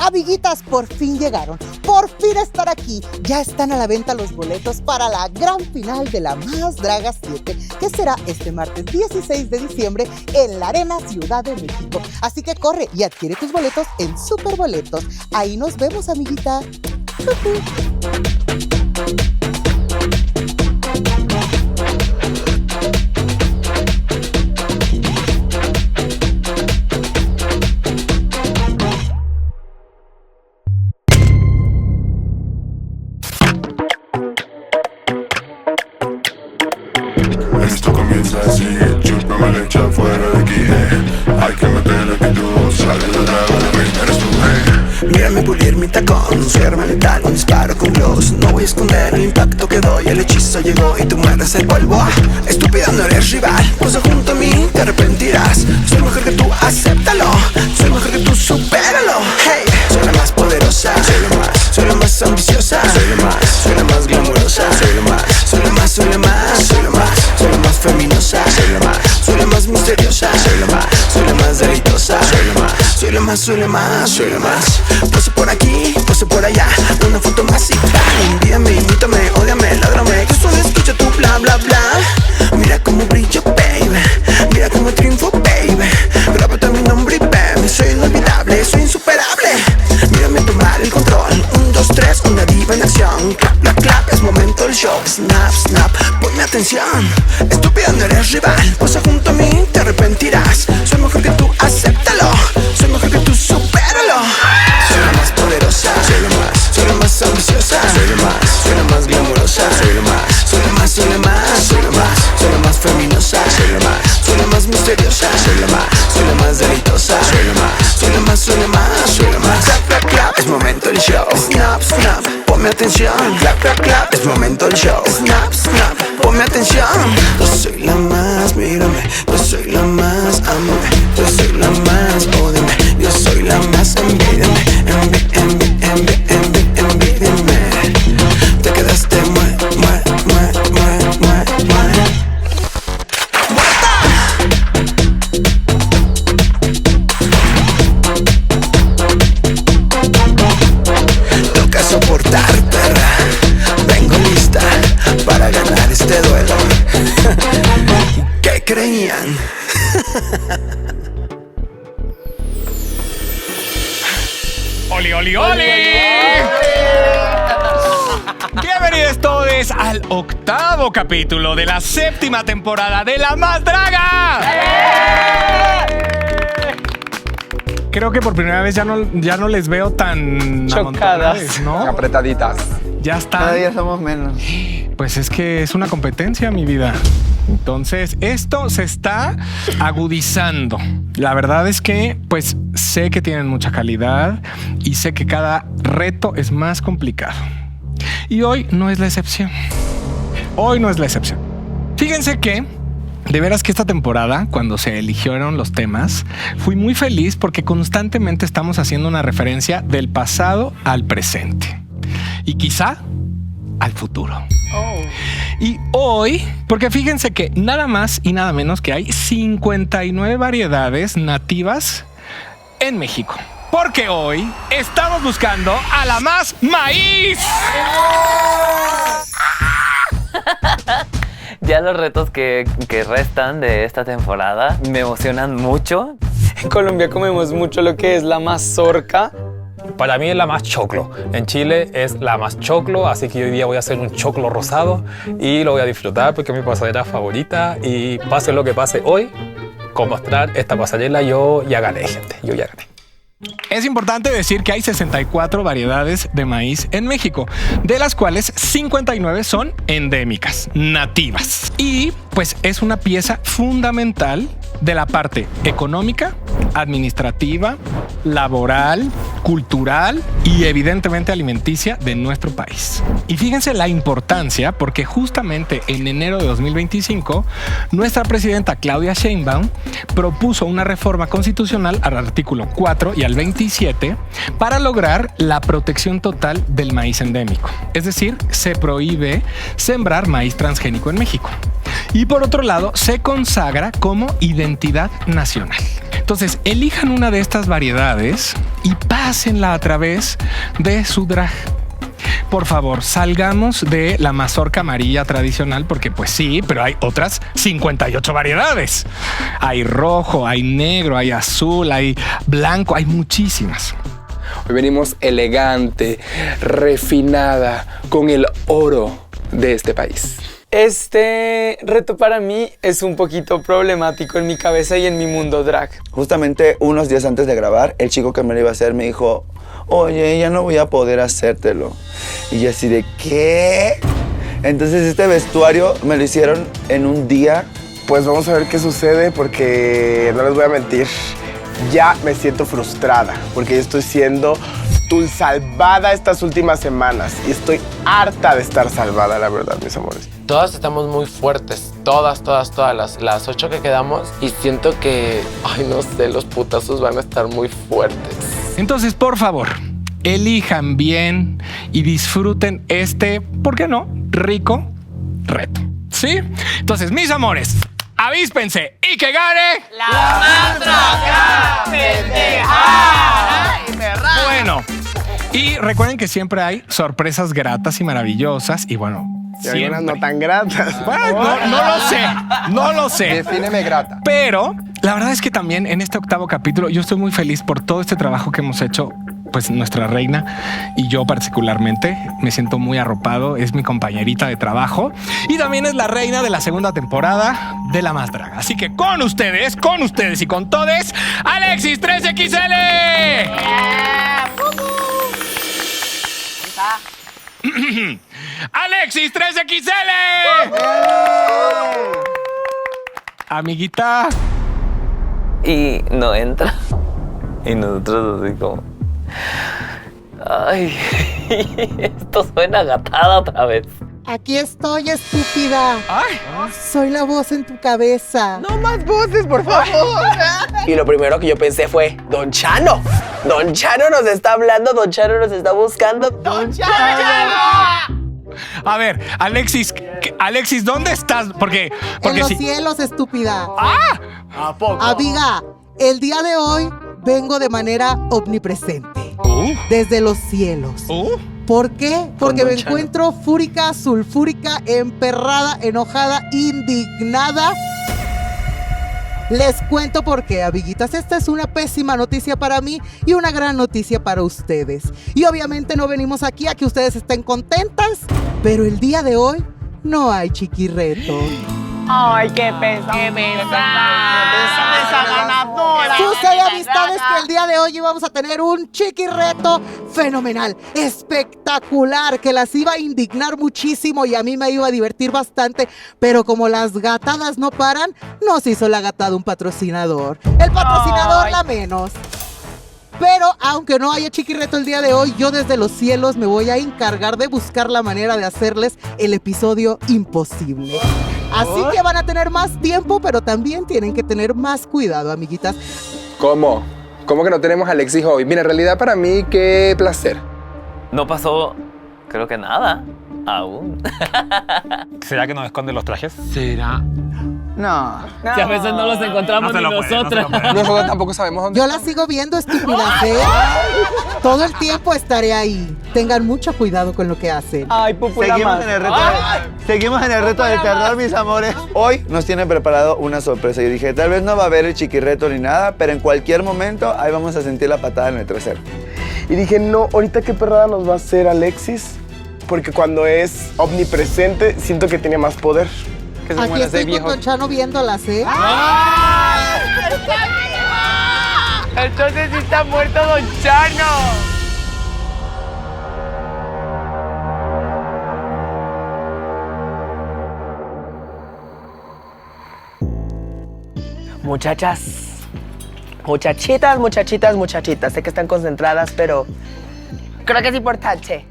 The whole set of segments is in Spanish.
Amiguitas, por fin llegaron, por fin están aquí. Ya están a la venta los boletos para la gran final de La Más Draga 7, que será este martes 16 de diciembre en la Arena Ciudad de México. Así que corre y adquiere tus boletos en Superboletos. Ahí nos vemos, amiguita. Esto comienza así, chúpame la leche fuera de aquí, hay que meterle actitud, sale del drago, la reina eres tú, Mírame pulir mi tacón, soy arma letal, un disparo con gloss. No voy a esconder el impacto que doy, el hechizo llegó y tú muerdes el polvo. Estúpida, no eres rival, posa junto a mí, te arrepentirás. Soy mejor que tú, acéptalo, soy mejor que tú, supéralo. Hey, soy la más poderosa, soy la más ambiciosa, soy la más glamurosa, soy la más, soy la más feminosa, soy la más misteriosa, soy la más deleitosa, soy la más. Pose por aquí, pose por allá, una foto más y bye. Envíame, imítame, ódiame, ládrame, que solo escucha tu bla bla bla. Mira cómo brillo, baby, mira cómo triunfo, baby. Grábate mi nombre y baby, soy inolvidable, soy insuperable. Mírame tomar el control, 1, 2, 3, una diva en acción. Clap, clap, clap, es momento del show. Snap, snap, ponme atención. Estúpida, no eres rival, posa junto a mí, te arrepentirás. Soy mejor que tú, acéptalo, soy mejor que tú, supéralo. Soy la más poderosa, soy la más ambiciosa, soy la más glamurosa, soy la más feminosa, soy la más misteriosa, soy la más deleitosa, soy la más. Clap, clap, clap, es momento del show. Snap, snap, ponme atención. Clap, clap, clap, es momento del show. Snap, snap, ponme atención. Yo soy la más, mírame, yo soy la más, ámame, yo soy la más, ódeme, yo soy la más, envídeme, envídeme. Te quedaste Toca soportar, perra. Vengo lista para ganar este duelo. ¿Qué creían? ¡Oli, oli, oli! Bienvenidos todos al 8º capítulo de la 7ª temporada de La Más Draga. Creo que por primera vez ya no les veo tan chocadas, ¿no? Apretaditas. Ya están. Cada día somos menos. Pues es que es una competencia, mi vida. Entonces, esto se está agudizando. La verdad es que, pues, sé que tienen mucha calidad y sé que cada reto es más complicado. Y hoy no es la excepción. Hoy no es la excepción. Fíjense que, de veras que esta temporada, cuando se eligieron los temas, fui muy feliz porque constantemente estamos haciendo una referencia del pasado al presente. Y quizá al futuro. Y hoy, porque fíjense que nada más y nada menos que hay 59 variedades nativas en México. Porque hoy estamos buscando a la más maíz. Ya los retos que restan de esta temporada me emocionan mucho. En Colombia comemos mucho lo que es la mazorca. Para mí es la más choclo. En Chile es la más choclo, así que hoy día voy a hacer un choclo rosado y lo voy a disfrutar porque es mi pasarela favorita. Y pase lo que pase hoy, con mostrar esta pasarela yo ya gané, gente. Yo ya gané. Es importante decir que hay 64 variedades de maíz en México, de las cuales 59 son endémicas, nativas. Y pues es una pieza fundamental de la parte económica, administrativa, laboral, cultural y evidentemente alimenticia de nuestro país. Y fíjense la importancia porque justamente en enero de 2025 nuestra presidenta Claudia Sheinbaum propuso una reforma constitucional al artículo 4 y al 27 para lograr la protección total del maíz endémico. Es decir, se prohíbe sembrar maíz transgénico en México. Y por otro lado, se consagra como identidad nacional. Entonces, elijan una de estas variedades y pásenla a través de su drag. Por favor, salgamos de la mazorca amarilla tradicional, porque pues sí, pero hay otras 58 variedades. Hay rojo, hay negro, hay azul, hay blanco, hay muchísimas. Hoy venimos elegante, refinada, con el oro de este país. Este reto para mí es un poquito problemático en mi cabeza y en mi mundo drag. Justamente unos días antes de grabar, el chico que me lo iba a hacer me dijo, oye, ya no voy a poder hacértelo. Y yo así de, ¿qué? Entonces este vestuario me lo hicieron en un día. Pues vamos a ver qué sucede porque no les voy a mentir. Ya me siento frustrada porque yo estoy siendo salvada estas últimas semanas y estoy harta de estar salvada, la verdad, mis amores. Todas estamos muy fuertes, todas las 8 que quedamos y siento que, ay no sé, los putazos van a estar muy fuertes. Entonces, por favor, elijan bien y disfruten este, ¿por qué no? Rico reto. ¿Sí? Entonces, mis amores, avíspense y que gane la más draga, pendeja. Bueno, y recuerden que siempre hay sorpresas gratas y maravillosas y bueno, y algunas no tan gratas. Bueno, no lo sé. Defíneme grata. Pero la verdad es que también en este 8º capítulo yo estoy muy feliz por todo este trabajo que hemos hecho, pues nuestra reina y yo particularmente. Me siento muy arropado, es mi compañerita de trabajo y también es la reina de la 2ª temporada de La Más Draga. Así que con ustedes y con todes, Alexis 3XL. Alexis 3XL. Amiguita. Y no entra. Y nosotros así como... Ay, esto suena gatada otra vez. Aquí estoy, estúpida. Ay. Soy la voz en tu cabeza. No más voces, por favor. Y lo primero que yo pensé fue, Don Chano. Don Chano nos está hablando, Don Chano nos está buscando. ¡Don Chano! A ver, Alexis, ¿dónde estás? Porque en los si... cielos, estúpida. ¡Ah! ¿A poco? Amiga, el día de hoy vengo de manera omnipresente. Desde los cielos. ¿Por qué? Porque me encuentro fúrica, sulfúrica, emperrada, enojada, indignada. Les cuento por qué, amiguitas. Esta es una pésima noticia para mí y una gran noticia para ustedes. Y obviamente no venimos aquí a que ustedes estén contentas, pero el día de hoy no hay chiquirreto. Ay, qué pesada. Qué pesada esa ganadora. Sucede, amistades, que el día de hoy íbamos a tener un chiquirreto fenomenal, espectacular, que las iba a indignar muchísimo y a mí me iba a divertir bastante, pero como las gatadas no paran, nos hizo la gatada un patrocinador. El patrocinador la menos. Pero aunque no haya chiquirreto el día de hoy, yo desde los cielos me voy a encargar de buscar la manera de hacerles el episodio imposible. Así que van a tener más tiempo, pero también tienen que tener más cuidado, amiguitas. ¿Cómo? ¿Cómo que no tenemos a Alexis hoy? Mira, en realidad para mí, qué placer. No pasó, creo que nada, aún. ¿Será que nos esconden los trajes? ¿Será? No. Si a veces no los encontramos ni nosotras. Nosotros tampoco sabemos dónde. Yo la sigo viendo, estúpidas, ¿eh? Todo el tiempo estaré ahí. Tengan mucho cuidado con lo que hacen. Ay, popular. Seguimos en el reto del terror, mis amores. Hoy nos tienen preparado una sorpresa. Yo dije, tal vez no va a haber el chiquirreto ni nada, pero en cualquier momento ahí vamos a sentir la patada en el trasero. Y dije, no, ahorita qué perrada nos va a hacer Alexis, porque cuando es omnipresente siento que tiene más poder. Que se Aquí muera ese estoy viejo. con Don Chano viéndolas, ¿eh? Entonces sí está muerto Don Chano. Muchachas, muchachitas, sé que están concentradas, pero creo que es importante.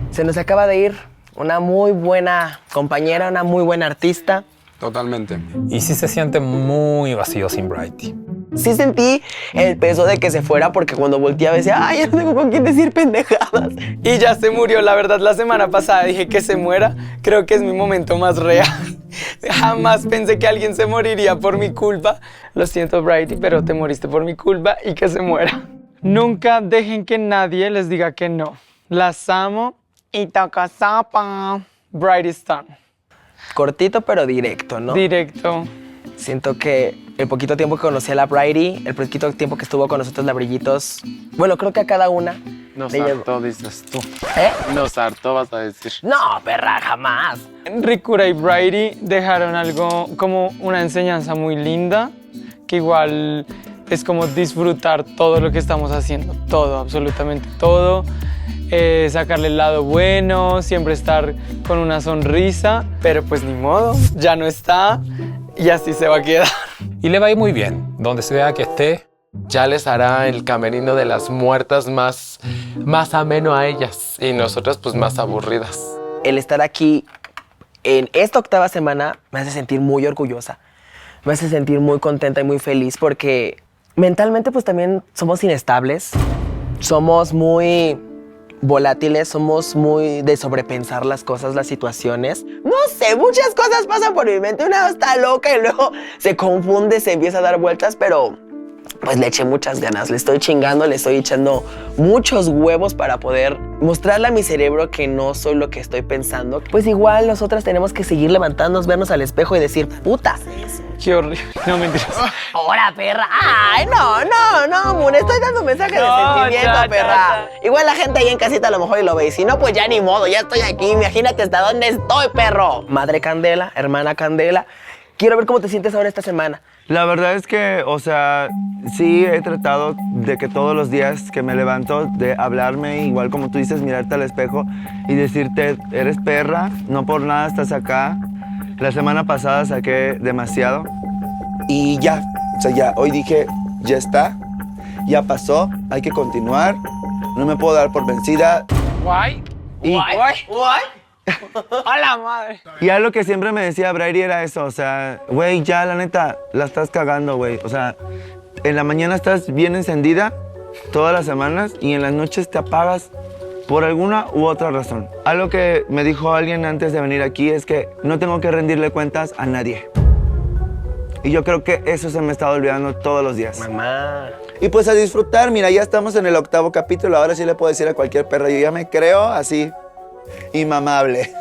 Se nos acaba de ir una muy buena compañera, una muy buena artista. Totalmente. Y sí se siente muy vacío sin Brighty. Sí sentí el peso de que se fuera porque cuando volteaba decía, ay, ya no tengo con quién decir pendejadas. Y ya se murió, la verdad, la semana pasada dije que se muera. Creo que es mi momento más real. Jamás pensé que alguien se moriría por mi culpa. Lo siento, Brady, pero te moriste por mi culpa y que se muera. Nunca dejen que nadie les diga que no. Las amo y toca sopa. Brady Stone. Cortito pero directo, ¿no? Directo. Siento que el poquito tiempo que conocí a la Brady, el poquito tiempo que estuvo con nosotros la Brillitos, bueno, creo que a cada una... Nos le llevo- hartó, dices tú. ¿Eh? Nos hartó, vas a decir. No, perra, jamás. Ricura y Brady dejaron algo como una enseñanza muy linda, que igual es como disfrutar todo lo que estamos haciendo, todo, absolutamente todo. Sacarle el lado bueno, siempre estar con una sonrisa, pero pues ni modo, ya no está y así se va a quedar. Y le va a ir muy bien, donde sea que esté. Ya les hará el camerino de las muertas más ameno a ellas y nosotras pues más aburridas. El estar aquí en esta 8ª semana me hace sentir muy orgullosa, me hace sentir muy contenta y muy feliz porque mentalmente pues también somos inestables, somos muy volátiles, somos muy de sobrepensar las cosas, las situaciones. No sé, muchas cosas pasan por mi mente, una está loca y luego se confunde, se empieza a dar vueltas, pero pues le eché muchas ganas, le estoy chingando, le estoy echando muchos huevos para poder mostrarle a mi cerebro que no soy lo que estoy pensando. Pues igual nosotras tenemos que seguir levantándonos, vernos al espejo y decir, puta. Qué horrible, no mentiras. ¡Hola, perra! ¡Ay, no, Moon! Estoy dando mensajes de sentimiento, perra. Igual la gente ahí en casita a lo mejor y lo ve. Y si no, pues ya ni modo, ya estoy aquí. Imagínate hasta dónde estoy, perro. Madre Candela, hermana Candela, quiero ver cómo te sientes ahora esta semana. La verdad es que, o sea, sí he tratado de que todos los días que me levanto, de hablarme, igual como tú dices, mirarte al espejo y decirte, eres perra, no por nada estás acá. La semana pasada saqué demasiado. Y ya, o sea, ya, hoy dije, ya está, ya pasó, hay que continuar, no me puedo dar por vencida. Guay. Guay. A la madre. Y algo que siempre me decía Brady era eso, o sea, güey, ya la neta, la estás cagando, güey. O sea, en la mañana estás bien encendida todas las semanas y en las noches te apagas por alguna u otra razón. Algo que me dijo alguien antes de venir aquí es que no tengo que rendirle cuentas a nadie. Y yo creo que eso se me está olvidando todos los días. Mamá. Y pues a disfrutar, mira, ya estamos en el 8º capítulo, ahora sí le puedo decir a cualquier perra, yo ya me creo así, inmamable.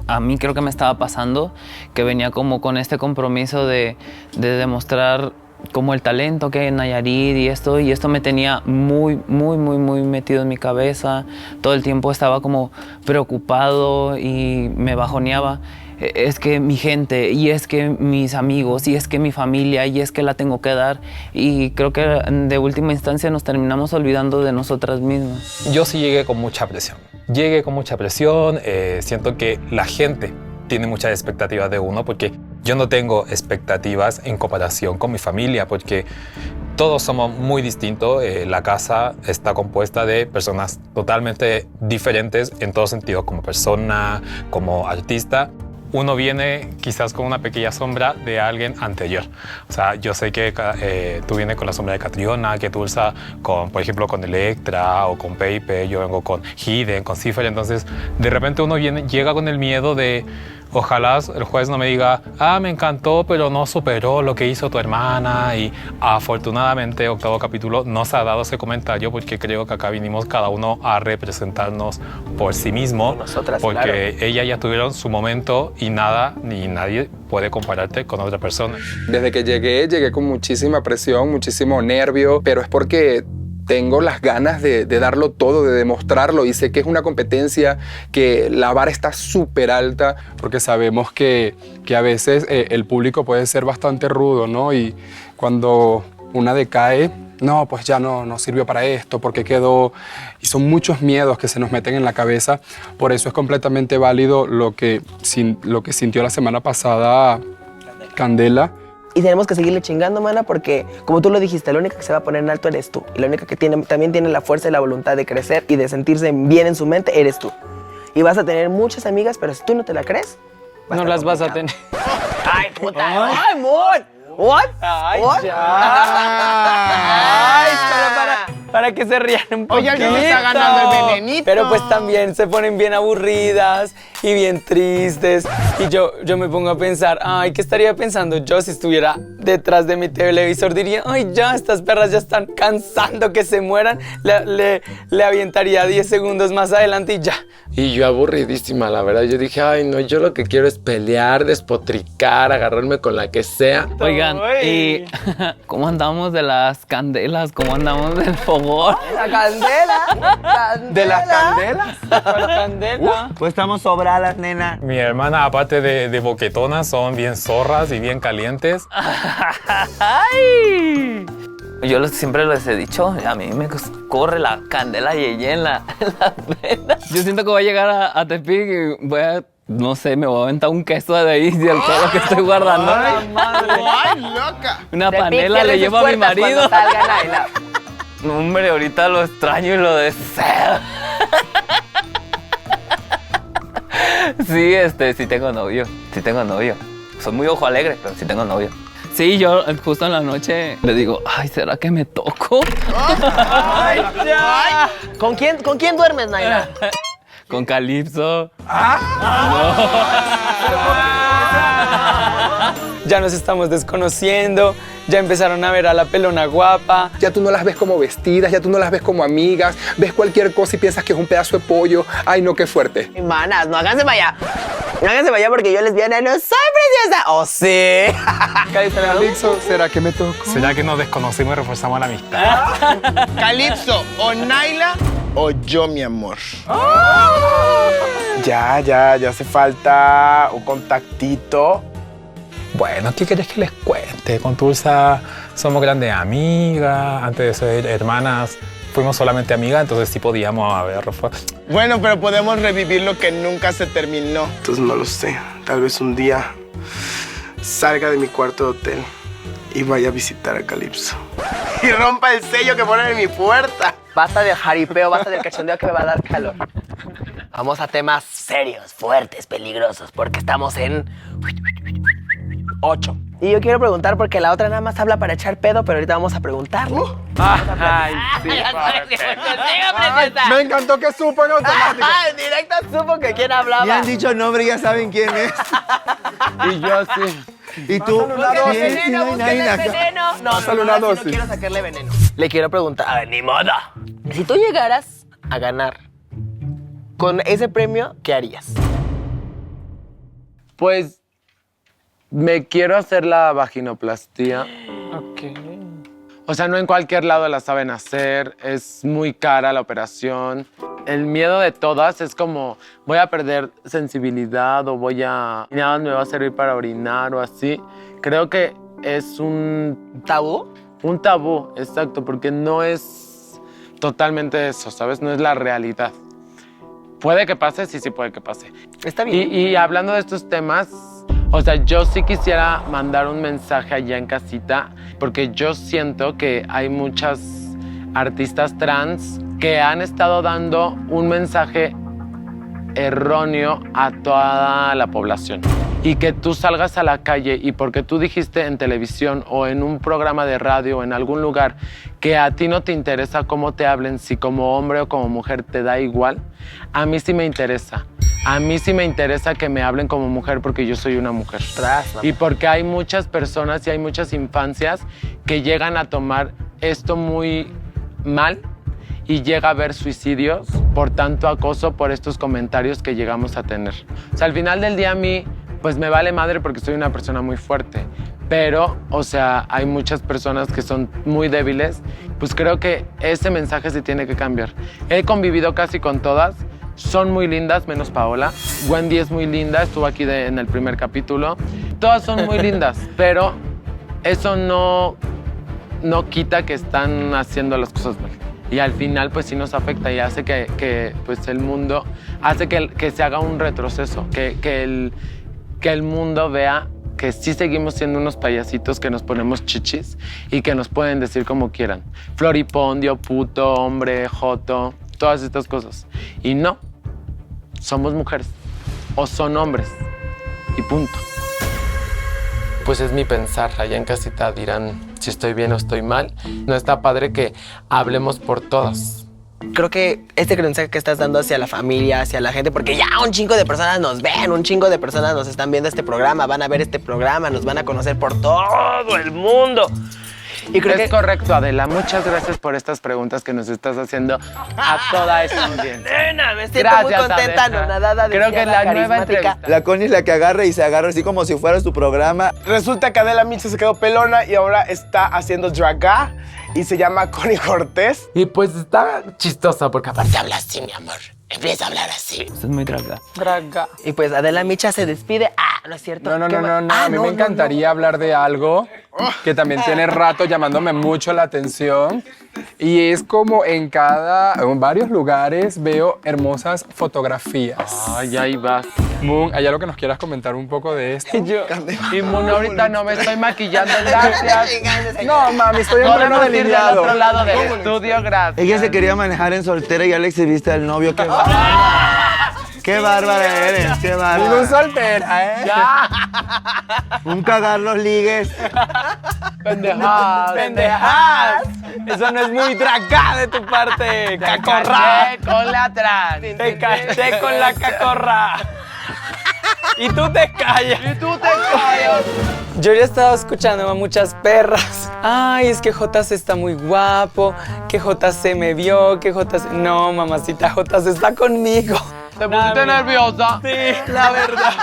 A mí creo que me estaba pasando que venía como con este compromiso de demostrar como el talento que hay en Nayarit y esto me tenía muy metido en mi cabeza. Todo el tiempo estaba como preocupado y me bajoneaba. Es que mi gente, y es que mis amigos, y es que mi familia, y es que la tengo que dar. Y creo que de última instancia nos terminamos olvidando de nosotras mismas. Yo sí llegué con mucha presión. Siento que la gente tiene muchas expectativas de uno porque yo no tengo expectativas en comparación con mi familia porque todos somos muy distintos. La casa está compuesta de personas totalmente diferentes en todo sentido, como persona, como artista. Uno viene quizás con una pequeña sombra de alguien anterior. O sea, yo sé que tú vienes con la sombra de Catriona, que Tulsa, por ejemplo, con Electra o con Pepe, yo vengo con Hidden, con Cipher. Entonces, de repente uno llega con el miedo de ojalá el juez no me diga, me encantó, pero no superó lo que hizo tu hermana. Y afortunadamente, 8º capítulo no se ha dado ese comentario porque creo que acá vinimos cada uno a representarnos por sí mismo. Nosotras, porque claro. ellas ya tuvieron su momento y nada ni nadie puede compararte con otra persona. Desde que llegué con muchísima presión, muchísimo nervio, pero es porque tengo las ganas de darlo todo, de demostrarlo, y sé que es una competencia que la vara está súper alta. Porque sabemos que a veces el público puede ser bastante rudo, ¿no? Y cuando una decae, no, pues ya no sirvió para esto, porque quedó... Y son muchos miedos que se nos meten en la cabeza. Por eso es completamente válido lo que sintió la semana pasada Candela. Y tenemos que seguirle chingando, mana, porque, como tú lo dijiste, la única que se va a poner en alto eres tú. Y la única que también tiene la fuerza y la voluntad de crecer y de sentirse bien en su mente eres tú. Y vas a tener muchas amigas, pero si tú no te la crees, no las vas a tener. ¡Ay, puta! ¡Ay, Moon! ¿What? ¡Ay, What? ya! ¡Ay, para que se rían un poquito. Oye, alguien me está ganando el venenito. Pero pues también se ponen bien aburridas y bien tristes. Y yo me pongo a pensar, ay, ¿qué estaría pensando yo si estuviera detrás de mi televisor? Diría, ay, ya, estas perras ya están cansando que se mueran. Le avientaría 10 segundos más adelante y ya. Y yo aburridísima, la verdad. Yo dije, ay, no, yo lo que quiero es pelear, despotricar, agarrarme con la que sea. Oigan, ¿y cómo andamos de las candelas? ¿Cómo andamos del fogón? ¡La candela! ¿De las candelas? La candela. Pues estamos sobradas, nena. Mi hermana, aparte de boquetonas, son bien zorras y bien calientes. ¡Ay! Yo siempre les he dicho, a mí me corre la candela yeye en las venas. Yo siento que voy a llegar a Tepic y voy a, no sé, me voy a aventar un queso de ahí del todo lo que estoy guardando. ¡Ay, loca! Una Tepic, panela le cierren llevo sus a mi puertas marido. cuando salgan, Ayla. No, hombre, ahorita lo extraño y lo deseo. Sí, sí tengo novio. Sí tengo novio. Soy muy ojo alegre, pero sí tengo novio. Sí, yo justo en la noche le digo, ay, ¿será que me toco? Ay, ya. ¿Con quién duermes, Naila? Con Calypso. Ya nos estamos desconociendo, ya empezaron a ver a la pelona guapa. Ya tú no las ves como vestidas, ya tú no las ves como amigas, ves cualquier cosa y piensas que es un pedazo de pollo. Ay, no, qué fuerte. Manas, no háganse para allá. No háganse para allá porque yo lesbiana no soy preciosa. ¿O sí? Calipso, ¿será que me toco? ¿Será que nos desconocimos y reforzamos la amistad? Calipso, o Naila o yo, mi amor. Ya hace falta un contactito. Bueno, ¿qué querés que les cuente? Con Tulsa somos grandes amigas, antes de ser hermanas fuimos solamente amigas, entonces sí podíamos haber... Bueno, pero podemos revivir lo que nunca se terminó. Entonces no lo sé, tal vez un día salga de mi cuarto de hotel y vaya a visitar a Calypso. Y rompa el sello que ponen en mi puerta. Basta del jaripeo, basta del cachondeo que me va a dar calor. Vamos a temas serios, fuertes, peligrosos, porque estamos en 8. Y yo quiero preguntar porque la otra nada más habla para echar pedo, pero ahorita vamos a preguntarle. Ay, sí. Me encantó que supo en automático. En directo supo que quién hablaba. Ya han dicho nombre y ya saben quién es. Y yo sí. ¿Y tú? Búsquenle ¿Quién? veneno, búsquenle veneno. No, Pásale una ahora sí dosis. no quiero sacarle veneno. Le quiero preguntar, a ver, ni modo. Si tú llegaras a ganar con ese premio, ¿qué harías? Pues me quiero hacer la vaginoplastia. Ok. O sea, no en cualquier lado la saben hacer, es muy cara la operación. El miedo de todas es como, voy a perder sensibilidad o y nada más me va a servir para orinar o así. Creo que es un... ¿Tabú? Un tabú, exacto, porque no es totalmente eso, ¿sabes? No es la realidad. Puede que pase, sí puede que pase. Está bien. Y hablando de estos temas, o sea, yo sí quisiera mandar un mensaje allá en casita, porque yo siento que hay muchas artistas trans que han estado dando un mensaje erróneo a toda la población. Y que tú salgas a la calle y porque tú dijiste en televisión o en un programa de radio o en algún lugar que a ti no te interesa cómo te hablen, si como hombre o como mujer te da igual, a mí sí me interesa. A mí sí me interesa que me hablen como mujer porque yo soy una mujer. Y porque hay muchas personas y hay muchas infancias que llegan a tomar esto muy mal y llega a haber suicidios por tanto acoso, por estos comentarios que llegamos a tener. O sea, al final del día a mí, pues me vale madre porque soy una persona muy fuerte. Pero, o sea, hay muchas personas que son muy débiles. Pues creo que ese mensaje se tiene que cambiar. He convivido casi con todas. Son muy lindas, menos Paola. Wendy es muy linda, estuvo aquí en el primer capítulo. Todas son muy lindas, pero eso no quita que están haciendo las cosas mal. Y al final, pues sí nos afecta y hace que pues el mundo, hace que se haga un retroceso, que el mundo vea que sí seguimos siendo unos payasitos que nos ponemos chichis y que nos pueden decir como quieran. Floripondio, puto, hombre, joto, todas estas cosas. Y no, somos mujeres o son hombres y punto. Pues es mi pensar, allá en casita dirán si estoy bien o estoy mal. No está padre que hablemos por todos. Creo que este mensaje que estás dando hacia la familia, hacia la gente, porque ya un chingo de personas nos ven, un chingo de personas nos están viendo este programa, van a ver este programa, nos van a conocer por todo el mundo. Y creo que es correcto, Adela. Muchas gracias por estas preguntas que nos estás haciendo a toda esta audiencia. Nena, me siento muy contenta, anonadada. Creo que la nueva entrevista. La Connie es la que agarra y se agarra así como si fuera su programa. Resulta que Adela Micha se quedó pelona y ahora está haciendo drag y se llama Connie Cortés. Y pues está chistosa porque aparte habla así, mi amor. Empieza a hablar así. Esto es muy draga. Draga. Y pues Adela Micha se despide. No es cierto. No. A mí me encantaría hablar de algo que también tiene rato llamándome mucho la atención. Y es como en varios lugares veo hermosas fotografías. Ay, ahí vas. Moon, ¿hay algo que nos quieras comentar un poco de esto? Y Moon, ahorita no me estoy maquillando, gracias. No, mami, estoy en pleno Podemos ir del delineado. otro lado del estudio, gracias. Ella se quería manejar en soltera y ya le exhibiste al novio. ¡Qué bárbara! ¡Qué bárbara eres! ¡Qué bárbara! Ningún soltera, ¿eh? Ya. Un cagar los ligues. Pendejadas. ¡Pendejas! Eso no es muy dragá de tu parte, cacorra. Con la atrás. Te caché con la cacorra. Y tú te callas. Yo ya estaba escuchando a muchas perras. Ay, es que JC está muy guapo, que JC me vio, que JC... No, mamacita, JC está conmigo. ¿Te pusiste nerviosa? Sí, la verdad.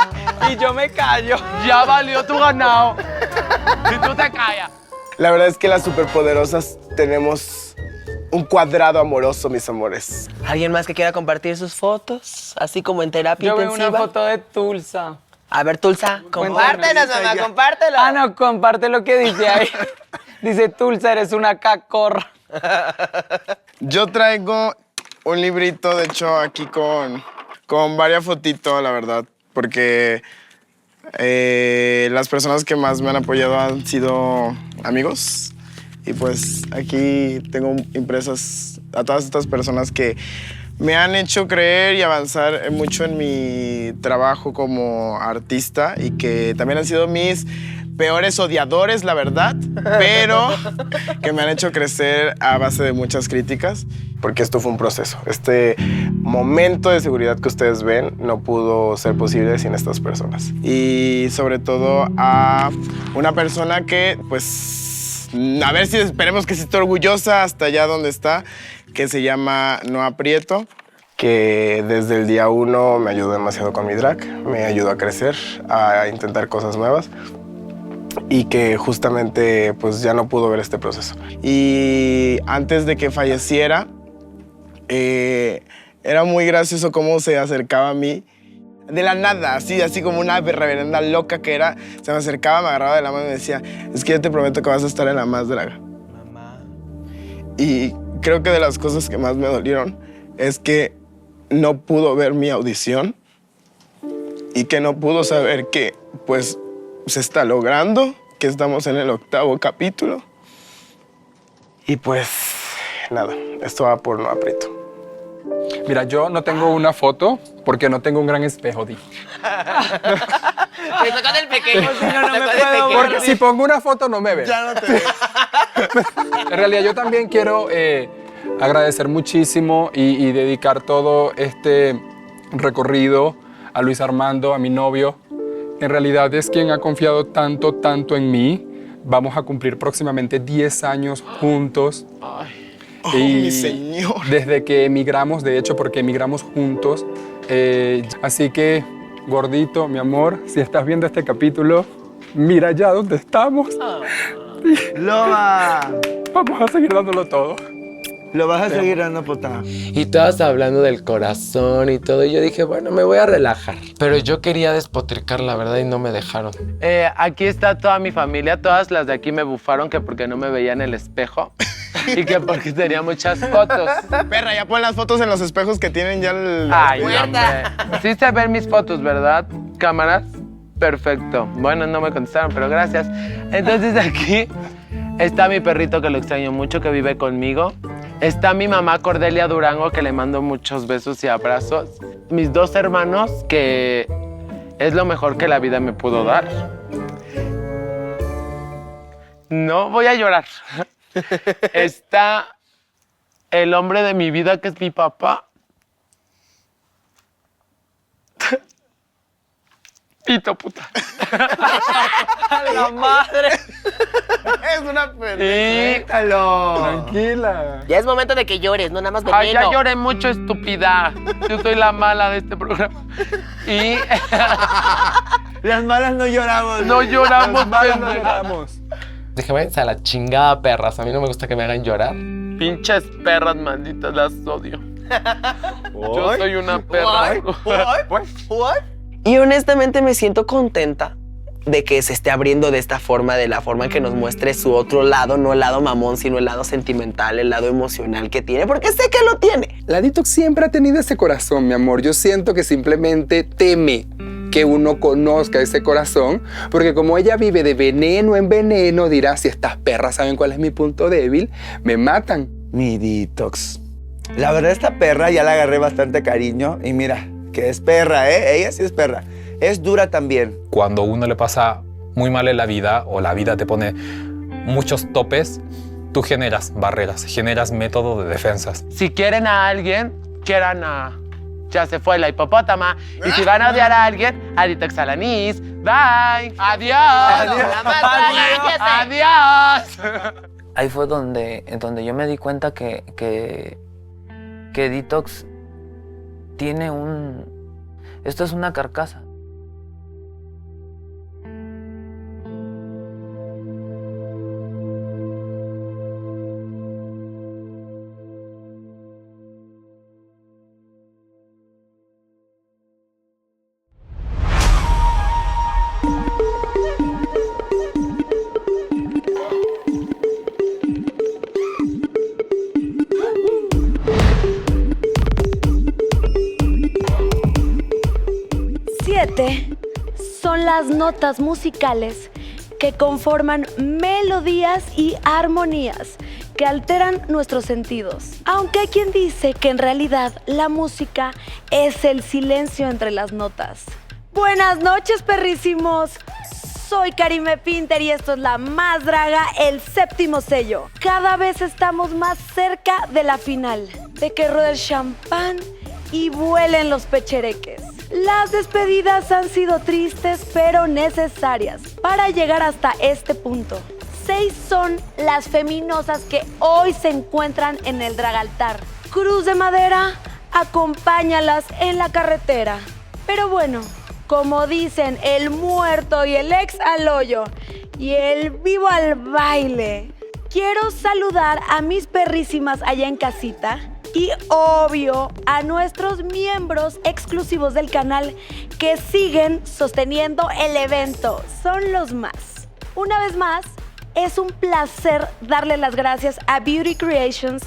Y yo me callo. Ya valió tu ganado. Y tú te callas. La verdad es que las superpoderosas tenemos un cuadrado amoroso, mis amores. ¿Alguien más que quiera compartir sus fotos? Así como en terapia Yo veo intensiva. una foto de Tulsa. A ver, Tulsa, compártenos, mamá, compártelo. Ah, no, comparte lo que dice ahí. Dice, Tulsa, eres una cacorra. Yo traigo un librito, de hecho, aquí con varias fotitos, la verdad, porque las personas que más me han apoyado han sido amigos. Y pues aquí tengo impresas a todas estas personas que me han hecho creer y avanzar mucho en mi trabajo como artista y que también han sido mis peores odiadores, la verdad, pero que me han hecho crecer a base de muchas críticas, porque esto fue un proceso. Este momento de seguridad que ustedes ven no pudo ser posible sin estas personas. Y sobre todo a una persona que, pues, a ver si esperemos que se esté orgullosa hasta allá donde está, que se llama Noa Prieto, que desde el día 1 me ayudó demasiado con mi drag, me ayudó a crecer, a intentar cosas nuevas y que justamente pues ya no pudo ver este proceso. Y antes de que falleciera, era muy gracioso cómo se acercaba a mí de la nada, así como una reverenda loca que era, se me acercaba, me agarraba de la mano y me decía, es que yo te prometo que vas a estar en la más draga. Mamá. Y creo que de las cosas que más me dolieron es que no pudo ver mi audición y que no pudo saber que, pues, se está logrando, que estamos en el 8º capítulo. Y pues, nada, esto va por Noa Prieto. Mira, yo no tengo una foto porque no tengo un gran espejo, di. Me tocó del pequeño. No me puedo. Porque si pongo una foto no me ve. Ya no te veo. En realidad yo también quiero agradecer muchísimo y dedicar todo este recorrido a Luis Armando, a mi novio. En realidad es quien ha confiado tanto en mí. Vamos a cumplir próximamente 10 años juntos. Oh, mi señor. Desde que emigramos, de hecho, porque emigramos juntos. Así que, gordito, mi amor, si estás viendo este capítulo, mira ya dónde estamos. ¡Loba! Vamos a seguir dándolo todo. Lo vas a seguir dando, puta. Y todas hablando del corazón y todo. Y yo dije, bueno, me voy a relajar. Pero yo quería despotricar, la verdad, y no me dejaron. Aquí está toda mi familia. Todas las de aquí me bufaron que porque no me veía en el espejo. Y que porque tenía muchas fotos. Perra, ya pon las fotos en los espejos que tienen ya el... Ay, hombre. Sí se ven mis fotos, ¿verdad? ¿Cámaras? Perfecto. Bueno, no me contestaron, pero gracias. Entonces aquí está mi perrito que lo extraño mucho, que vive conmigo. Está mi mamá Cordelia Durango, que le mando muchos besos y abrazos. Mis 2 hermanos, que es lo mejor que la vida me pudo dar. No voy a llorar. Está el hombre de mi vida, que es mi papá. Pito, puta. ¡La madre! Es una Déjalo. Tranquila. Ya es momento de que llores, no nada más Ay, veneno. ya lloré mucho, estúpida. Yo soy la mala de este programa. Y Las malas no lloramos. no lloramos, Las malas no pendeja. lloramos. Déjame a la chingada, perras. A mí no me gusta que me hagan llorar. Pinches perras malditas, las odio. Yo soy una perra. Y honestamente me siento contenta de que se esté abriendo de esta forma, de la forma en que nos muestre su otro lado, no el lado mamón, sino el lado sentimental, el lado emocional que tiene, porque sé que lo tiene. La Detox siempre ha tenido ese corazón, mi amor. Yo siento que simplemente teme que uno conozca ese corazón, porque como ella vive de veneno en veneno, dirá, si estas perras saben cuál es mi punto débil, me matan. Mi Detox. La verdad, esta perra ya la agarré bastante cariño y mira, que es perra, ¿eh? Ella sí es perra. Es dura también. Cuando uno le pasa muy mal en la vida o la vida te pone muchos topes, tú generas barreras, generas métodos de defensas. Si quieren a alguien, quieran a... Ya se fue la hipopótama. Y si van a odiar a alguien, a Detox Alanis. Bye. Adiós. Adiós. Ahí fue donde yo me di cuenta que Detox tiene esto es una carcasa. Son las notas musicales que conforman melodías y armonías que alteran nuestros sentidos. Aunque hay quien dice que en realidad la música es el silencio entre las notas. Buenas noches, perrísimos. Soy Karime Pinter y esto es La Más Draga, el 7º sello. Cada vez estamos más cerca de la final, de que ruede el champán y vuelen los pechereques. Las despedidas han sido tristes pero necesarias para llegar hasta este punto. 6 son las feminosas que hoy se encuentran en el dragaltar. Cruz de madera, acompáñalas en la carretera. Pero bueno, como dicen, el muerto y el ex al hoyo y el vivo al baile. Quiero saludar a mis perrísimas allá en casita. Y obvio a nuestros miembros exclusivos del canal que siguen sosteniendo el evento. Son los más. Una vez más, es un placer darle las gracias a Beauty Creations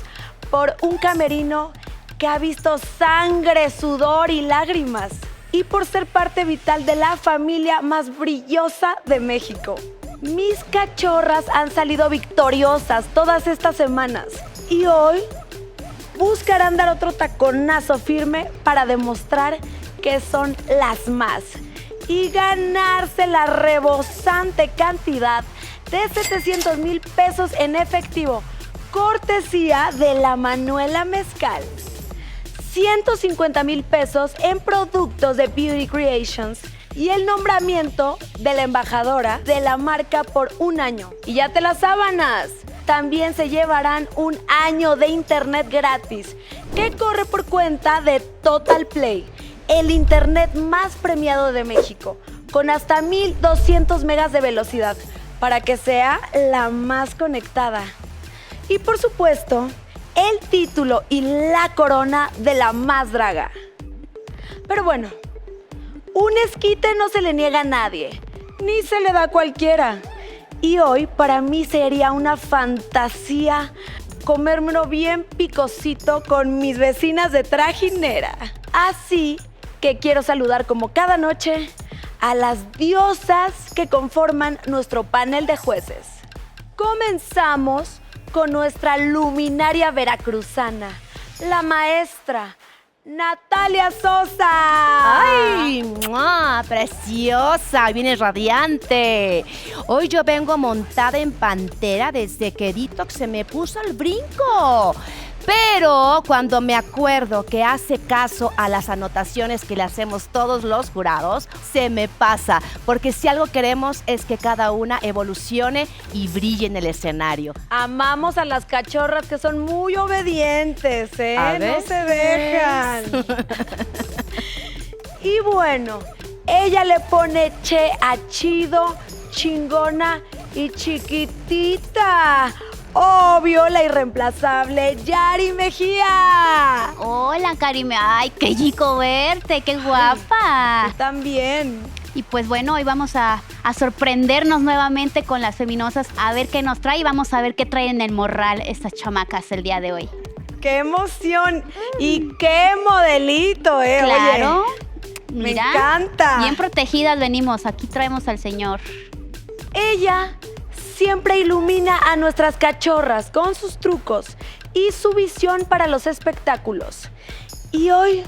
por un camerino que ha visto sangre, sudor y lágrimas. Y por ser parte vital de la familia más brillosa de México. Mis cachorras han salido victoriosas todas estas semanas. Y hoy buscarán dar otro taconazo firme para demostrar que son las más y ganarse la rebosante cantidad de 700,000 pesos en efectivo, cortesía de la Manuela Mezcal. 150,000 pesos en productos de Beauty Creations y el nombramiento de la embajadora de la marca por 1 año. Y ya te las sábanas. También se llevarán 1 año de internet gratis que corre por cuenta de Total Play, el internet más premiado de México, con hasta 1200 megas de velocidad para que sea la más conectada. Y por supuesto, el título y la corona de La Más Draga. Pero bueno, un esquite no se le niega a nadie, ni se le da a cualquiera. Y hoy para mí sería una fantasía comérmelo bien picosito con mis vecinas de trajinera. Así que quiero saludar como cada noche a las diosas que conforman nuestro panel de jueces. Comenzamos con nuestra luminaria veracruzana, la maestra, Natalia Sosa. ¡Ay! ¡Mua! ¡Preciosa! Vienes radiante. Hoy yo vengo montada en pantera desde que Detox se me puso al brinco. Pero cuando me acuerdo que hace caso a las anotaciones que le hacemos todos los jurados, se me pasa. Porque si algo queremos es que cada una evolucione y brille en el escenario. Amamos a las cachorras que son muy obedientes, ¿eh? A No se veces. dejan. Y bueno, ella le pone che a chido, chingona y chiquitita. Obvio, la irreemplazable Yari Mejía. Hola, Karime. Ay, qué chico verte, qué guapa. Tú también. Y pues bueno, hoy vamos a sorprendernos nuevamente con las feminosas, a ver qué nos trae y vamos a ver qué traen en el morral estas chamacas el día de hoy. ¡Qué emoción! Y qué modelito, ¿eh? Claro. Oye, Mira, me encanta. Bien protegidas venimos, aquí traemos al señor. Ella siempre ilumina a nuestras cachorras con sus trucos y su visión para los espectáculos. Y hoy,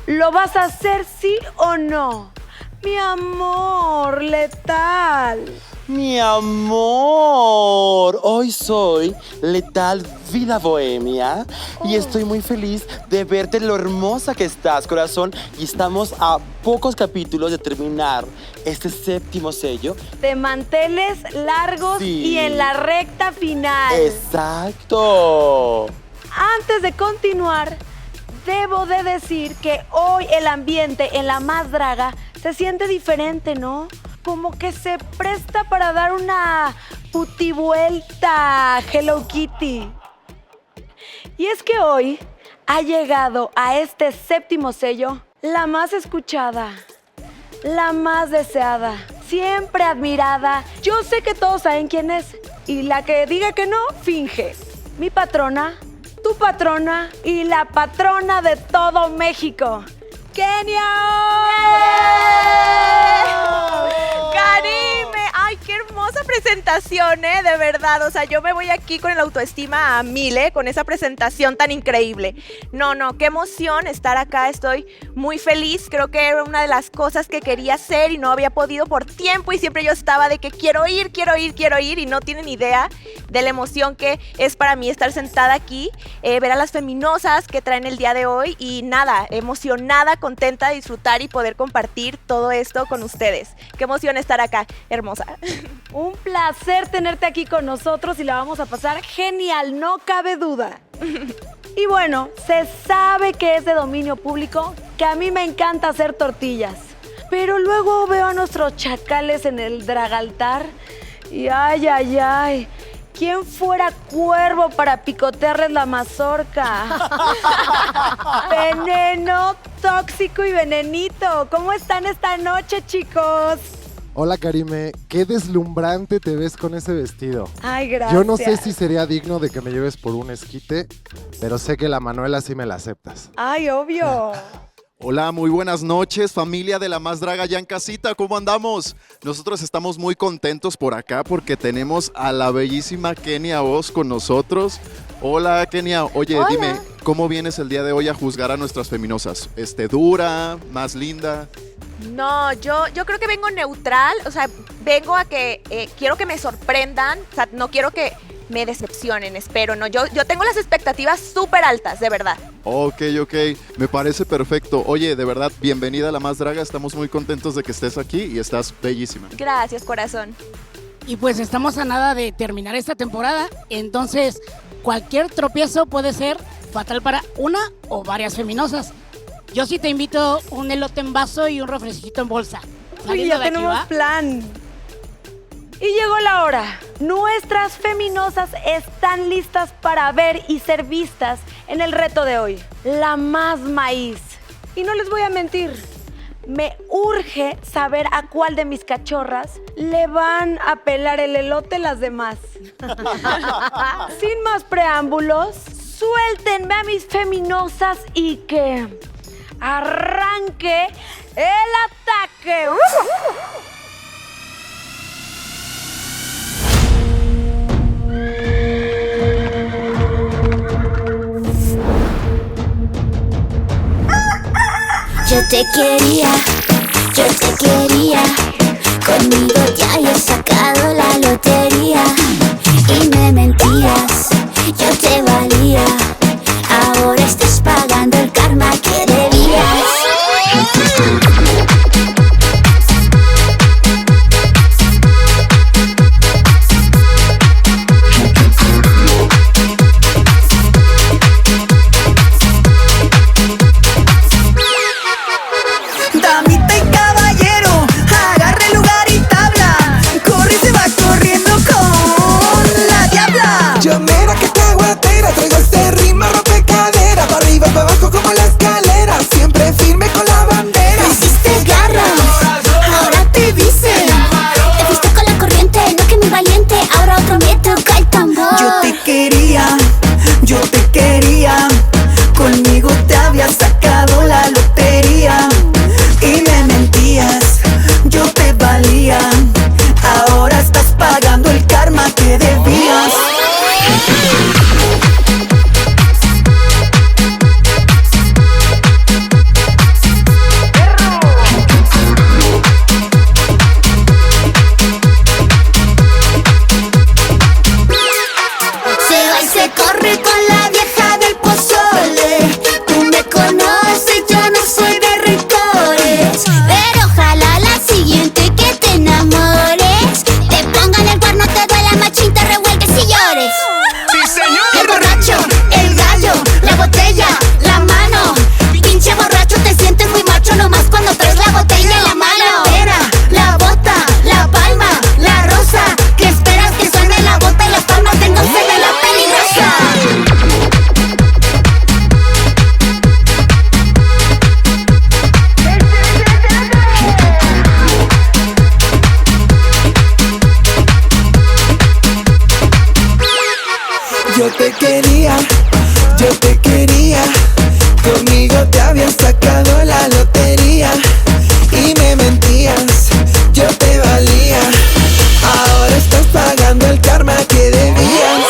¿lo vas a hacer sí o no? Mi amor, letal. Mi amor, hoy soy Letal Vida Bohemia y estoy muy feliz de verte lo hermosa que estás, corazón. Y estamos a pocos capítulos de terminar este 7º sello. De manteles largos Sí. y en la recta final. Exacto. Antes de continuar, debo de decir que hoy el ambiente en La Más Draga se siente diferente, ¿no? Como que se presta para dar una putivuelta Hello Kitty. Y es que hoy ha llegado a este 7º sello la más escuchada, la más deseada, siempre admirada. Yo sé que todos saben quién es y la que diga que no, finge. Mi patrona, tu patrona y la patrona de todo México, ¡Kenia! ¡Karime! ¡Ay, qué hermosa presentación, de verdad! O sea, yo me voy aquí con el autoestima a 1000, con esa presentación tan increíble. No, qué emoción estar acá, estoy muy feliz. Creo que era una de las cosas que quería hacer y no había podido por tiempo y siempre yo estaba de que quiero ir y no tienen idea de la emoción que es para mí estar sentada aquí, ver a las feminosas que traen el día de hoy y nada, emocionada, contenta de disfrutar y poder compartir todo esto con ustedes. Qué emoción estar acá, hermosa. Un placer tenerte aquí con nosotros y la vamos a pasar genial, no cabe duda. Y bueno, se sabe que es de dominio público que a mí me encanta hacer tortillas. Pero luego veo a nuestros chacales en el dragaltar y ay, ¿quién fuera cuervo para picotearles la mazorca? Veneno, tóxico y venenito. ¿Cómo están esta noche, chicos? Hola, Karime. Qué deslumbrante te ves con ese vestido. Ay, gracias. Yo no sé si sería digno de que me lleves por un esquite, pero sé que la Manuela sí me la aceptas. Ay, obvio. Hola, muy buenas noches, familia de La Más Draga ya en casita, ¿cómo andamos? Nosotros estamos muy contentos por acá porque tenemos a la bellísima Kenia Oz con nosotros. Hola, Kenia. Oye, Hola. Dime, ¿cómo vienes el día de hoy a juzgar a nuestras feminosas? ¿Dura, más linda? No, yo creo que vengo neutral, o sea, vengo a que quiero que me sorprendan, o sea, no quiero que me decepcionen, espero, no, yo tengo las expectativas súper altas, de verdad. Ok, me parece perfecto. Oye, de verdad, bienvenida a La Más Draga, estamos muy contentos de que estés aquí y estás bellísima. Gracias, corazón. Y pues estamos a nada de terminar esta temporada, entonces cualquier tropiezo puede ser fatal para una o varias feminosas. Yo sí te invito un elote en vaso y un refresquito en bolsa. Uy, ya tenemos plan. Y llegó la hora. Nuestras feminosas están listas para ver y ser vistas en el reto de hoy. La más maíz. Y no les voy a mentir, me urge saber a cuál de mis cachorras le van a pelar el elote las demás. Sin más preámbulos, suéltenme a mis feminosas y que arranque el ataque. Yo te quería, conmigo ya habías sacado la lotería y me mentías, yo te valía, ahora estás pagando el karma que debías. Damita y caballero, agarre lugar y tabla, corre y se va corriendo con la diabla. Yo mira que te aguatera, traigo este ritmo rompe cadera, pa' arriba, pa' abajo como la escalera, siempre firme con la bandera. Me hiciste garra, ahora te dicen, te fuiste con la corriente, no que mi valiente, ahora otro me toca el tambor. Yo te quería, conmigo te había sacado la lotería y me mentías, yo te valía, ahora estás pagando el karma que debías. Se va y se corre con la vieja del pozole. Tú me conoces, yo no soy de rencores, pero ojalá la siguiente que te enamores te pongan el cuerno, te duela machín, te revuelques y llores. ¡Sí, señor! El borracho, el gallo, la botella, la mano. Pinche borracho, te sientes muy macho nomás cuando traes la botella en la mano. La pera, la bota, la palma, la rosa. ¿Qué esperas que suene la bota y la palma? Tengo sed de la peligrosa. yo te quería, conmigo te había sacado la lotería y me mentías, yo te valía, ahora estás pagando el karma que debías.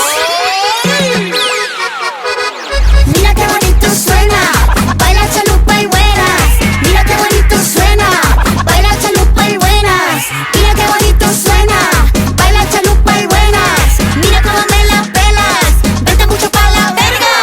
Mira qué bonito suena, baila chalupa y buenas. Mira qué bonito suena, baila chalupa y buenas. Mira qué bonito suena, baila chalupa y buenas. Mira cómo me la pelas, vete mucho pa' la verga.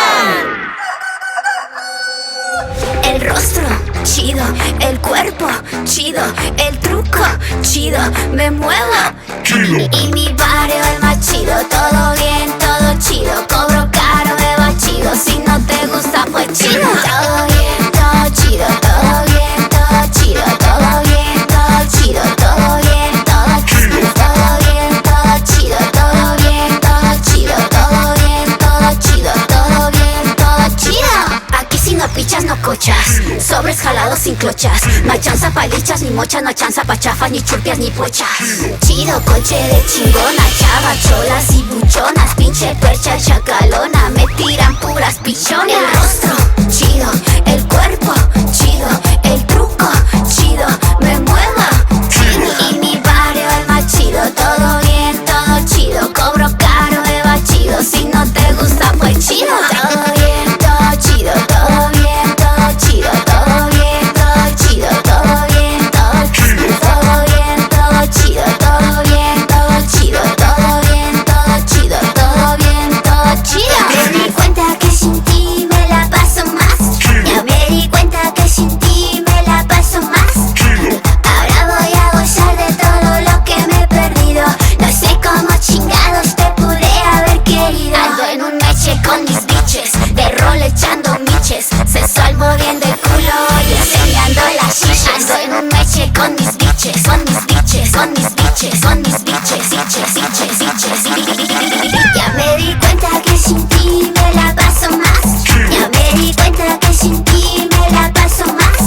El rostro, chido, el cuerpo, chido, el truco, chido, me muevo, chido. Y mi barrio el más chido, todo bien, todo chido, cobro caro, me va chido, si no te gusta pues chido. Todo bien, todo chido, todo bien, todo chido, todo bien, todo chido, todo bien, todo chido, todo bien, todo chido, todo bien, todo chido, todo bien, todo chido, todo bien, todo chido. Aquí si no pichas no cochas, sobres jalados sin clochas, no hay chanza pa' lichas ni mochas, no hay chanza pa' chafas ni churpias ni pochas. Chido, coche de chingona, chava, cholas y buchonas, pinche percha chacalona, me tiran puras pichonas. El rostro, chido, el cuerpo, chido, el truco, chido, me muevo, chido. Y mi barrio el más chido, todo bien, todo chido, cobro caro, me va chido, si no te gusta pues chido. Todo bien, todo chido, todo bien, todo chido, todo bien, todo chido, todo bien, todo chido, todo bien, todo chido, todo bien, todo chido, todo bien, todo chido, todo bien, todo chido. Me di cuenta que sin ti me la paso más. Ya me di cuenta que sin ti me la paso más. Ahora voy a gozar de todo lo que me he perdido. No sé cómo chingados te pude haber querido. Ando en un meche con mis biches, de rol echando miches, sensual moviendo el culo y enseñando las chiches. Ando en un meche con mis biches, con mis biches, con mis biches, con mis biches, biches, biches, biches. Ya me di cuenta que sin ti me la paso más. Ya me di cuenta que sin ti me la paso más.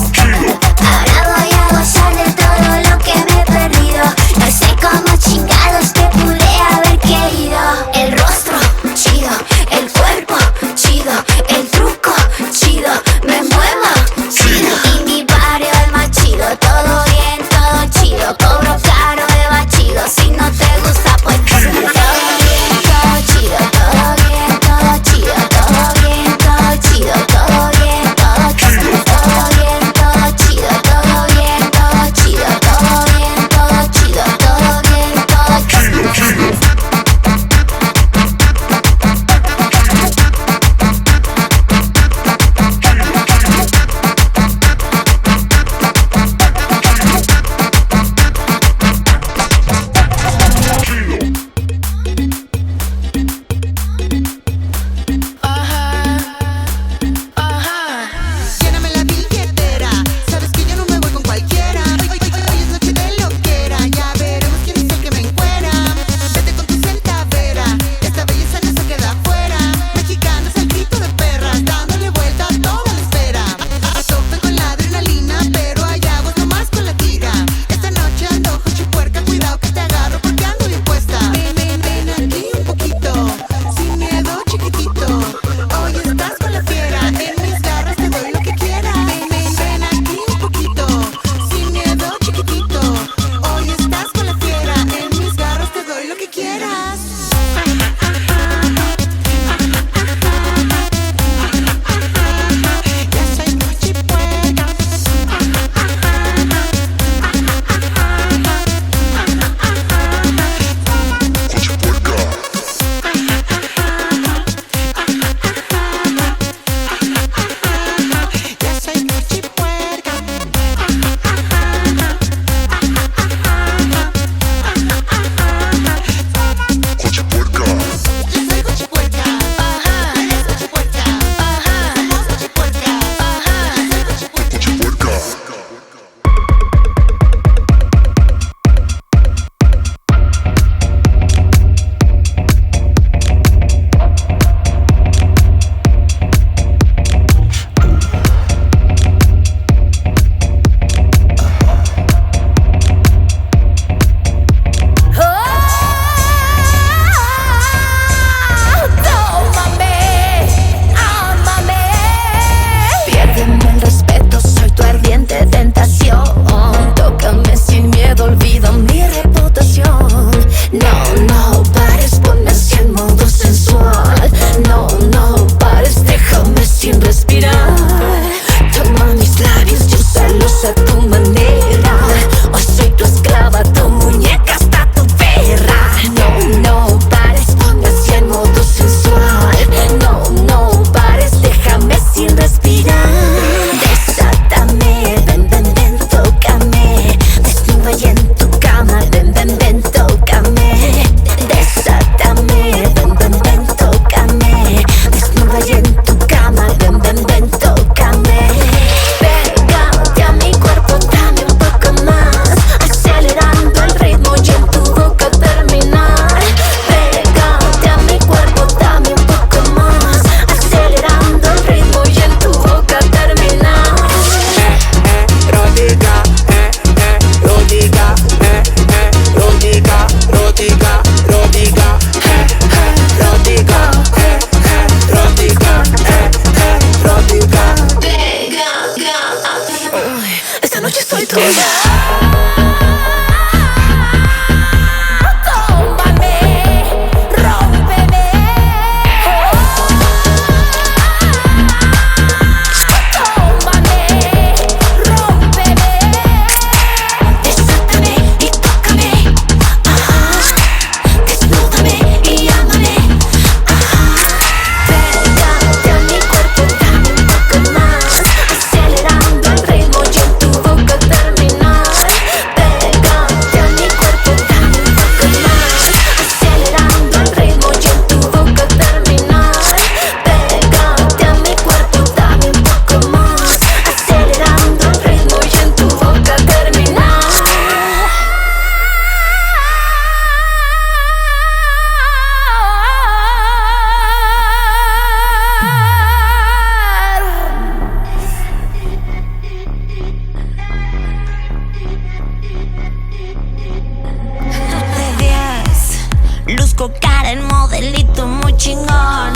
Ahora voy a gozar de todo lo que me he perdido. No sé cómo chingados te pude haber querido. El rostro, chido, el cuerpo, chido, el truco, chido, me muevo, chido. Y mi barrio el más chido, todo bien, todo chido, cobro caro, me va chido, si no te gusta pues Luzco cara en modelito muy chingón.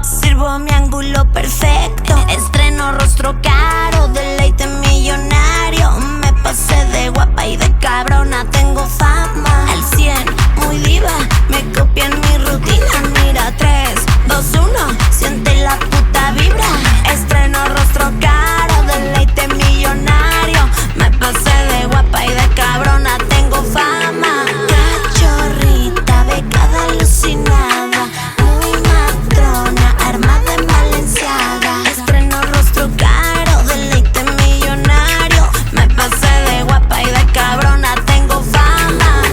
Sirvo mi ángulo perfecto. Estreno rostro caro, deleite millonario. Me pasé de guapa y de cabrona, tengo fama al 100, muy diva. Me copian mi rutina, mira 3, 2, 1, siente la puta vibra. Estreno rostro caro, deleite millonario. Me pasé de guapa y de cabrona, tengo fama. Cachorrita, becada alucinada, muy matrona, arma de Balenciaga. Estreno rostro caro, deleite millonario. Me pasé de guapa y de cabrona, tengo fama.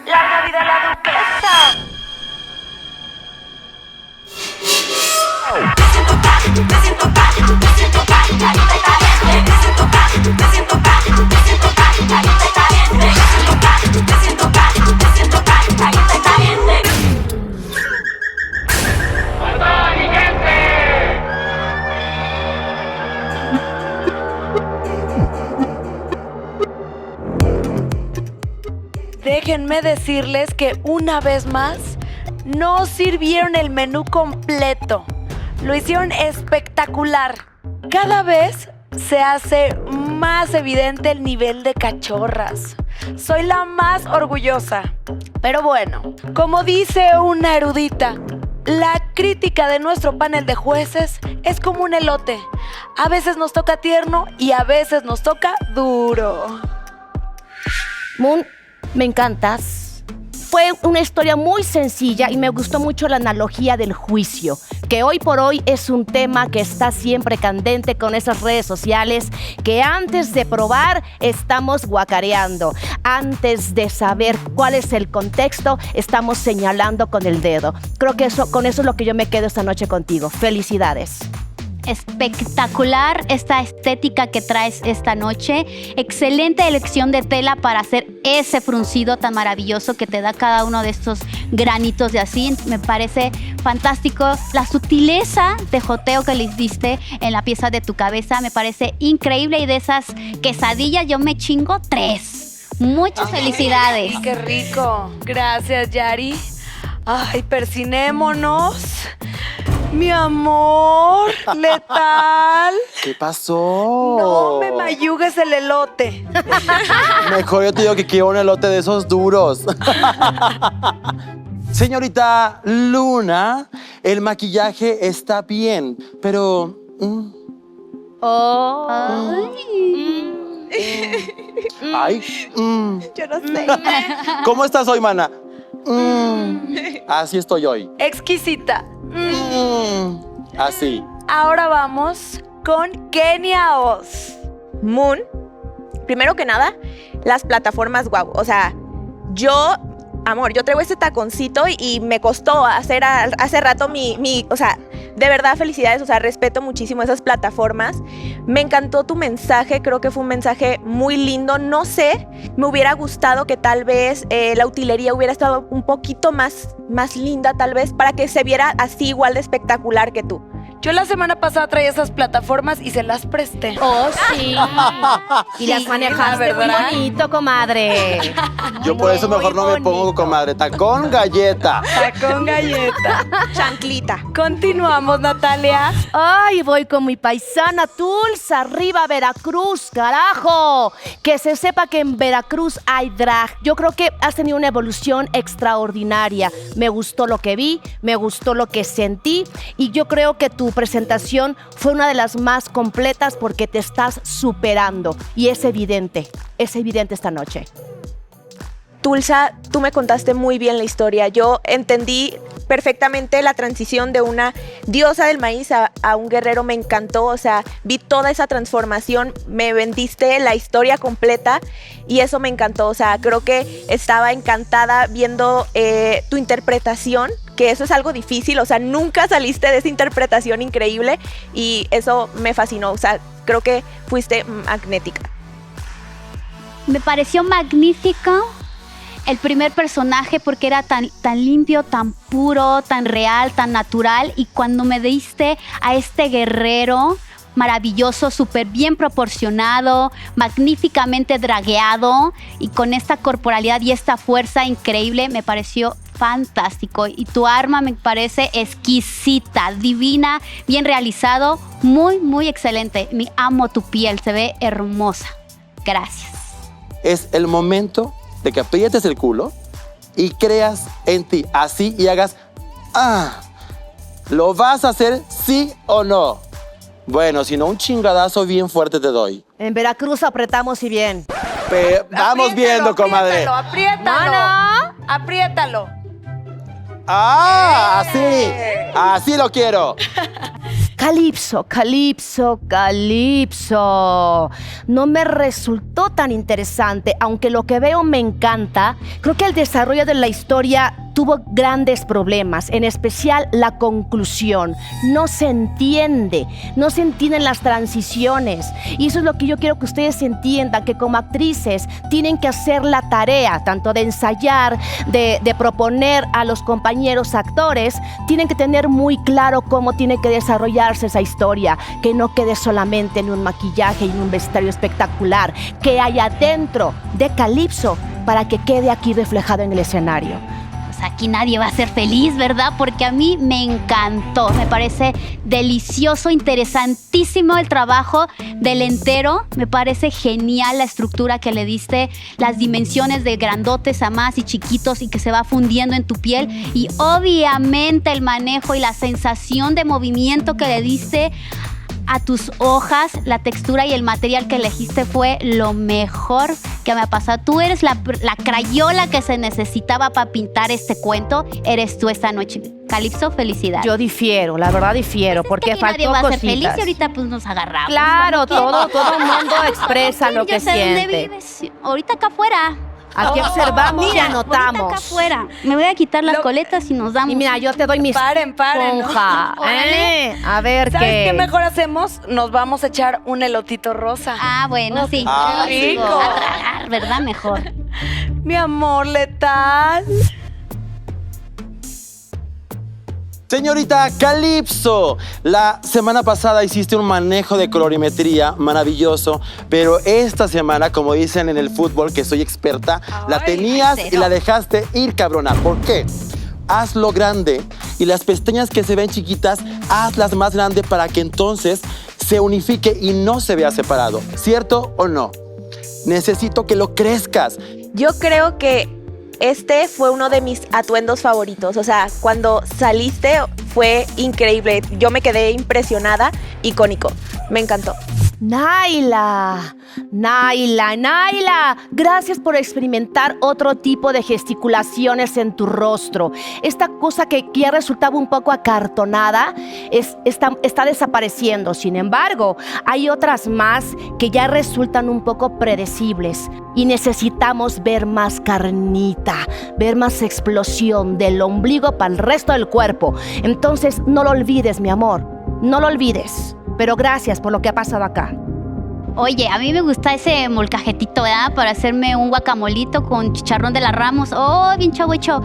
Larga vida la duquesa. Me siento paz, me siento paz, me siento paz, ahí está bien. Me siento paz, me siento paz, me siento paz, ahí está bien. Me siento paz, me siento paz, me siento paz, ahí está bien. Déjenme decirles que una vez más no sirvieron el menú completo. Lo hicieron espectacular. Cada vez se hace más evidente el nivel de cachorras. Soy la más orgullosa. Pero bueno, como dice una erudita, la crítica de nuestro panel de jueces es como un elote. A veces nos toca tierno y a veces nos toca duro. Moon, me encantas. Fue una historia muy sencilla y me gustó mucho la analogía del juicio, que hoy por hoy es un tema que está siempre candente con esas redes sociales, que antes de probar estamos guacareando, antes de saber cuál es el contexto estamos señalando con el dedo. Creo que con eso es lo que yo me quedo esta noche contigo. Felicidades. Espectacular esta estética que traes esta noche. Excelente elección de tela para hacer ese fruncido tan maravilloso que te da cada uno de estos granitos de así. Me parece fantástico. La sutileza de joteo que le diste en la pieza de tu cabeza me parece increíble. Y de esas quesadillas yo me chingo 3. Muchas felicidades. ¡Qué rico! Gracias, Yari. Ay, persinémonos. Mi amor, letal. ¿Qué pasó? No me mayugues el elote. Mejor yo te digo que quiero un elote de esos duros. Señorita Luna, el maquillaje está bien, pero... Yo no sé. ¿Cómo estás hoy, mana? Así estoy hoy. Exquisita. Así. Ahora vamos con Kenia Oz. Moon, primero que nada, las plataformas guau. O sea, yo traigo este taconcito y me costó hacer hace rato o sea, de verdad felicidades, o sea, respeto muchísimo esas plataformas. Me encantó tu mensaje, creo que fue un mensaje muy lindo. No sé, me hubiera gustado que tal vez la utilería hubiera estado un poquito más linda tal vez, para que se viera así igual de espectacular que tú. Yo la semana pasada traía esas plataformas y se las presté. Oh, sí. Y las manejaste muy bonito, comadre. Yo por eso mejor no me pongo, comadre. Tacón galleta. Tacón galleta. Chanclita. Continuamos, Natalia. Ay, voy con mi paisana Tulsa, arriba Veracruz, carajo. Que se sepa que en Veracruz hay drag. Yo creo que has tenido una evolución extraordinaria. Me gustó lo que vi, me gustó lo que sentí y yo creo que tu presentación fue una de las más completas porque te estás superando y es evidente esta noche. Tulsa, tú me contaste muy bien la historia. Yo entendí perfectamente la transición de una diosa del maíz a un guerrero. Me encantó, o sea, vi toda esa transformación, me vendiste la historia completa y eso me encantó. O sea, creo que estaba encantada viendo tu interpretación, que eso es algo difícil, o sea, nunca saliste de esa interpretación increíble y eso me fascinó. O sea, creo que fuiste magnética. Me pareció magnífico el primer personaje porque era tan limpio, tan puro, tan real, tan natural. Y cuando me diste a este guerrero maravilloso, súper bien proporcionado, magníficamente dragueado y con esta corporalidad y esta fuerza increíble, me pareció fantástico. Y tu arma me parece exquisita, divina, bien realizado, muy, muy excelente. Me amo tu piel, se ve hermosa. Gracias. Es el momento de que aprietes el culo y creas en ti, así y hagas ¿lo vas a hacer sí o no? Bueno, si no, un chingadazo bien fuerte te doy. En Veracruz apretamos y bien. Vamos viendo, comadre. Apriétalo. Apriétalo. Así lo quiero. Calipso. No me resultó tan interesante, aunque lo que veo me encanta. Creo que el desarrollo de la historia tuvo grandes problemas, en especial la conclusión. No se entienden las transiciones. Y eso es lo que yo quiero que ustedes entiendan, que como actrices tienen que hacer la tarea, tanto de ensayar, de proponer a los compañeros actores, tienen que tener muy claro cómo tiene que desarrollarse esa historia, que no quede solamente en un maquillaje y en un vestuario espectacular, que hay adentro de Calipso para que quede aquí reflejado en el escenario. Aquí nadie va a ser feliz, ¿verdad? Porque a mí me encantó. Me parece delicioso, interesantísimo el trabajo del entero. Me parece genial la estructura que le diste, las dimensiones de grandotes a más y chiquitos y que se va fundiendo en tu piel. Y obviamente el manejo y la sensación de movimiento que le diste a tus hojas, la textura y el material que elegiste fue lo mejor que me ha pasado. Tú eres la crayola que se necesitaba para pintar este cuento. Eres tú esta noche. Calipso, felicidades. Yo difiero, la verdad difiero, porque faltó nadie va a ser cositas. feliz y ahorita pues nos agarramos. Claro, todo el mundo expresa lo que Yo sé dónde siente. vives. Ahorita acá afuera. Aquí observamos y anotamos. Ahorita acá afuera. Me voy a quitar las coletas y nos damos. Y mira, yo te doy mis Paren, esponja. Órale. A ver ¿Sabes qué. qué mejor hacemos? Nos vamos a echar un elotito rosa. Ah, bueno, sí. Rico. A tragar, ¿verdad? Mejor. Mi amor letal. Señorita Calipso, la semana pasada hiciste un manejo de colorimetría maravilloso, pero esta semana, como dicen en el fútbol, que soy experta, la tenías y la dejaste ir, cabrona. ¿Por qué? Hazlo grande y las pestañas que se ven chiquitas, hazlas más grandes para que entonces se unifique y no se vea separado. ¿Cierto o no? Necesito que lo crezcas. Yo creo que este fue uno de mis atuendos favoritos. O sea, cuando saliste fue increíble. Yo me quedé impresionada, icónico. Me encantó. Naila, gracias por experimentar otro tipo de gesticulaciones en tu rostro. Esta cosa que ya resultaba un poco acartonada está desapareciendo. Sin embargo, hay otras más que ya resultan un poco predecibles y necesitamos ver más carnita, ver más explosión del ombligo para el resto del cuerpo. Entonces, no lo olvides, mi amor, no lo olvides. Pero gracias por lo que ha pasado acá. Oye, a mí me gusta ese molcajetito, ¿verdad? Para hacerme un guacamolito con chicharrón de la Ramos. Oh, bien chavo hecho.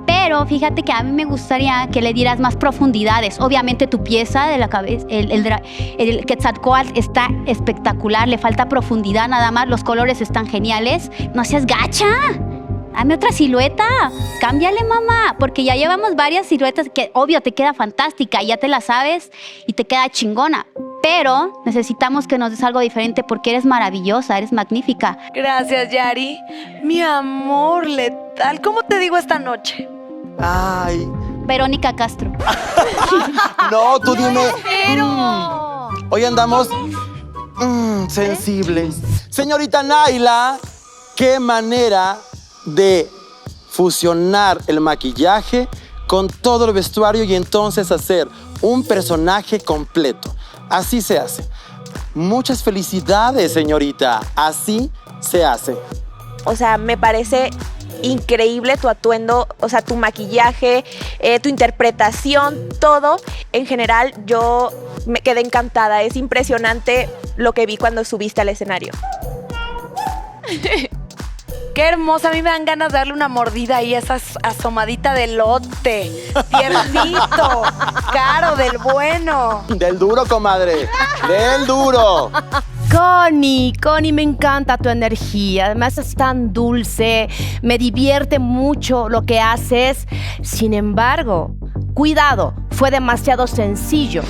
Pero fíjate que a mí me gustaría que le dieras más profundidades. Obviamente tu pieza de la cabeza, el Quetzalcóatl está espectacular, le falta profundidad nada más, los colores están geniales. No seas gacha. Dame otra silueta, cámbiale, mamá, porque ya llevamos varias siluetas que obvio te queda fantástica, ya te la sabes y te queda chingona. Pero necesitamos que nos des algo diferente porque eres maravillosa, eres magnífica. Gracias, Yari. Mi amor letal. ¿Cómo te digo esta noche? Ay. Verónica Castro. No, tú dime. Pero... Hoy andamos sensibles. Señorita Naila, ¿qué manera de fusionar el maquillaje con todo el vestuario y entonces hacer un personaje completo? Así se hace. Muchas felicidades, señorita. Así se hace. O sea, me parece increíble tu atuendo, o sea, tu maquillaje, tu interpretación, todo. En general, yo me quedé encantada. Es impresionante lo que vi cuando subiste al escenario. Qué hermosa, a mí me dan ganas de darle una mordida ahí a esa asomadita de elote. Tiernito, caro, del bueno. Del duro, comadre. Del duro. Connie, me encanta tu energía. Además es tan dulce, me divierte mucho lo que haces. Sin embargo, cuidado, fue demasiado sencillo.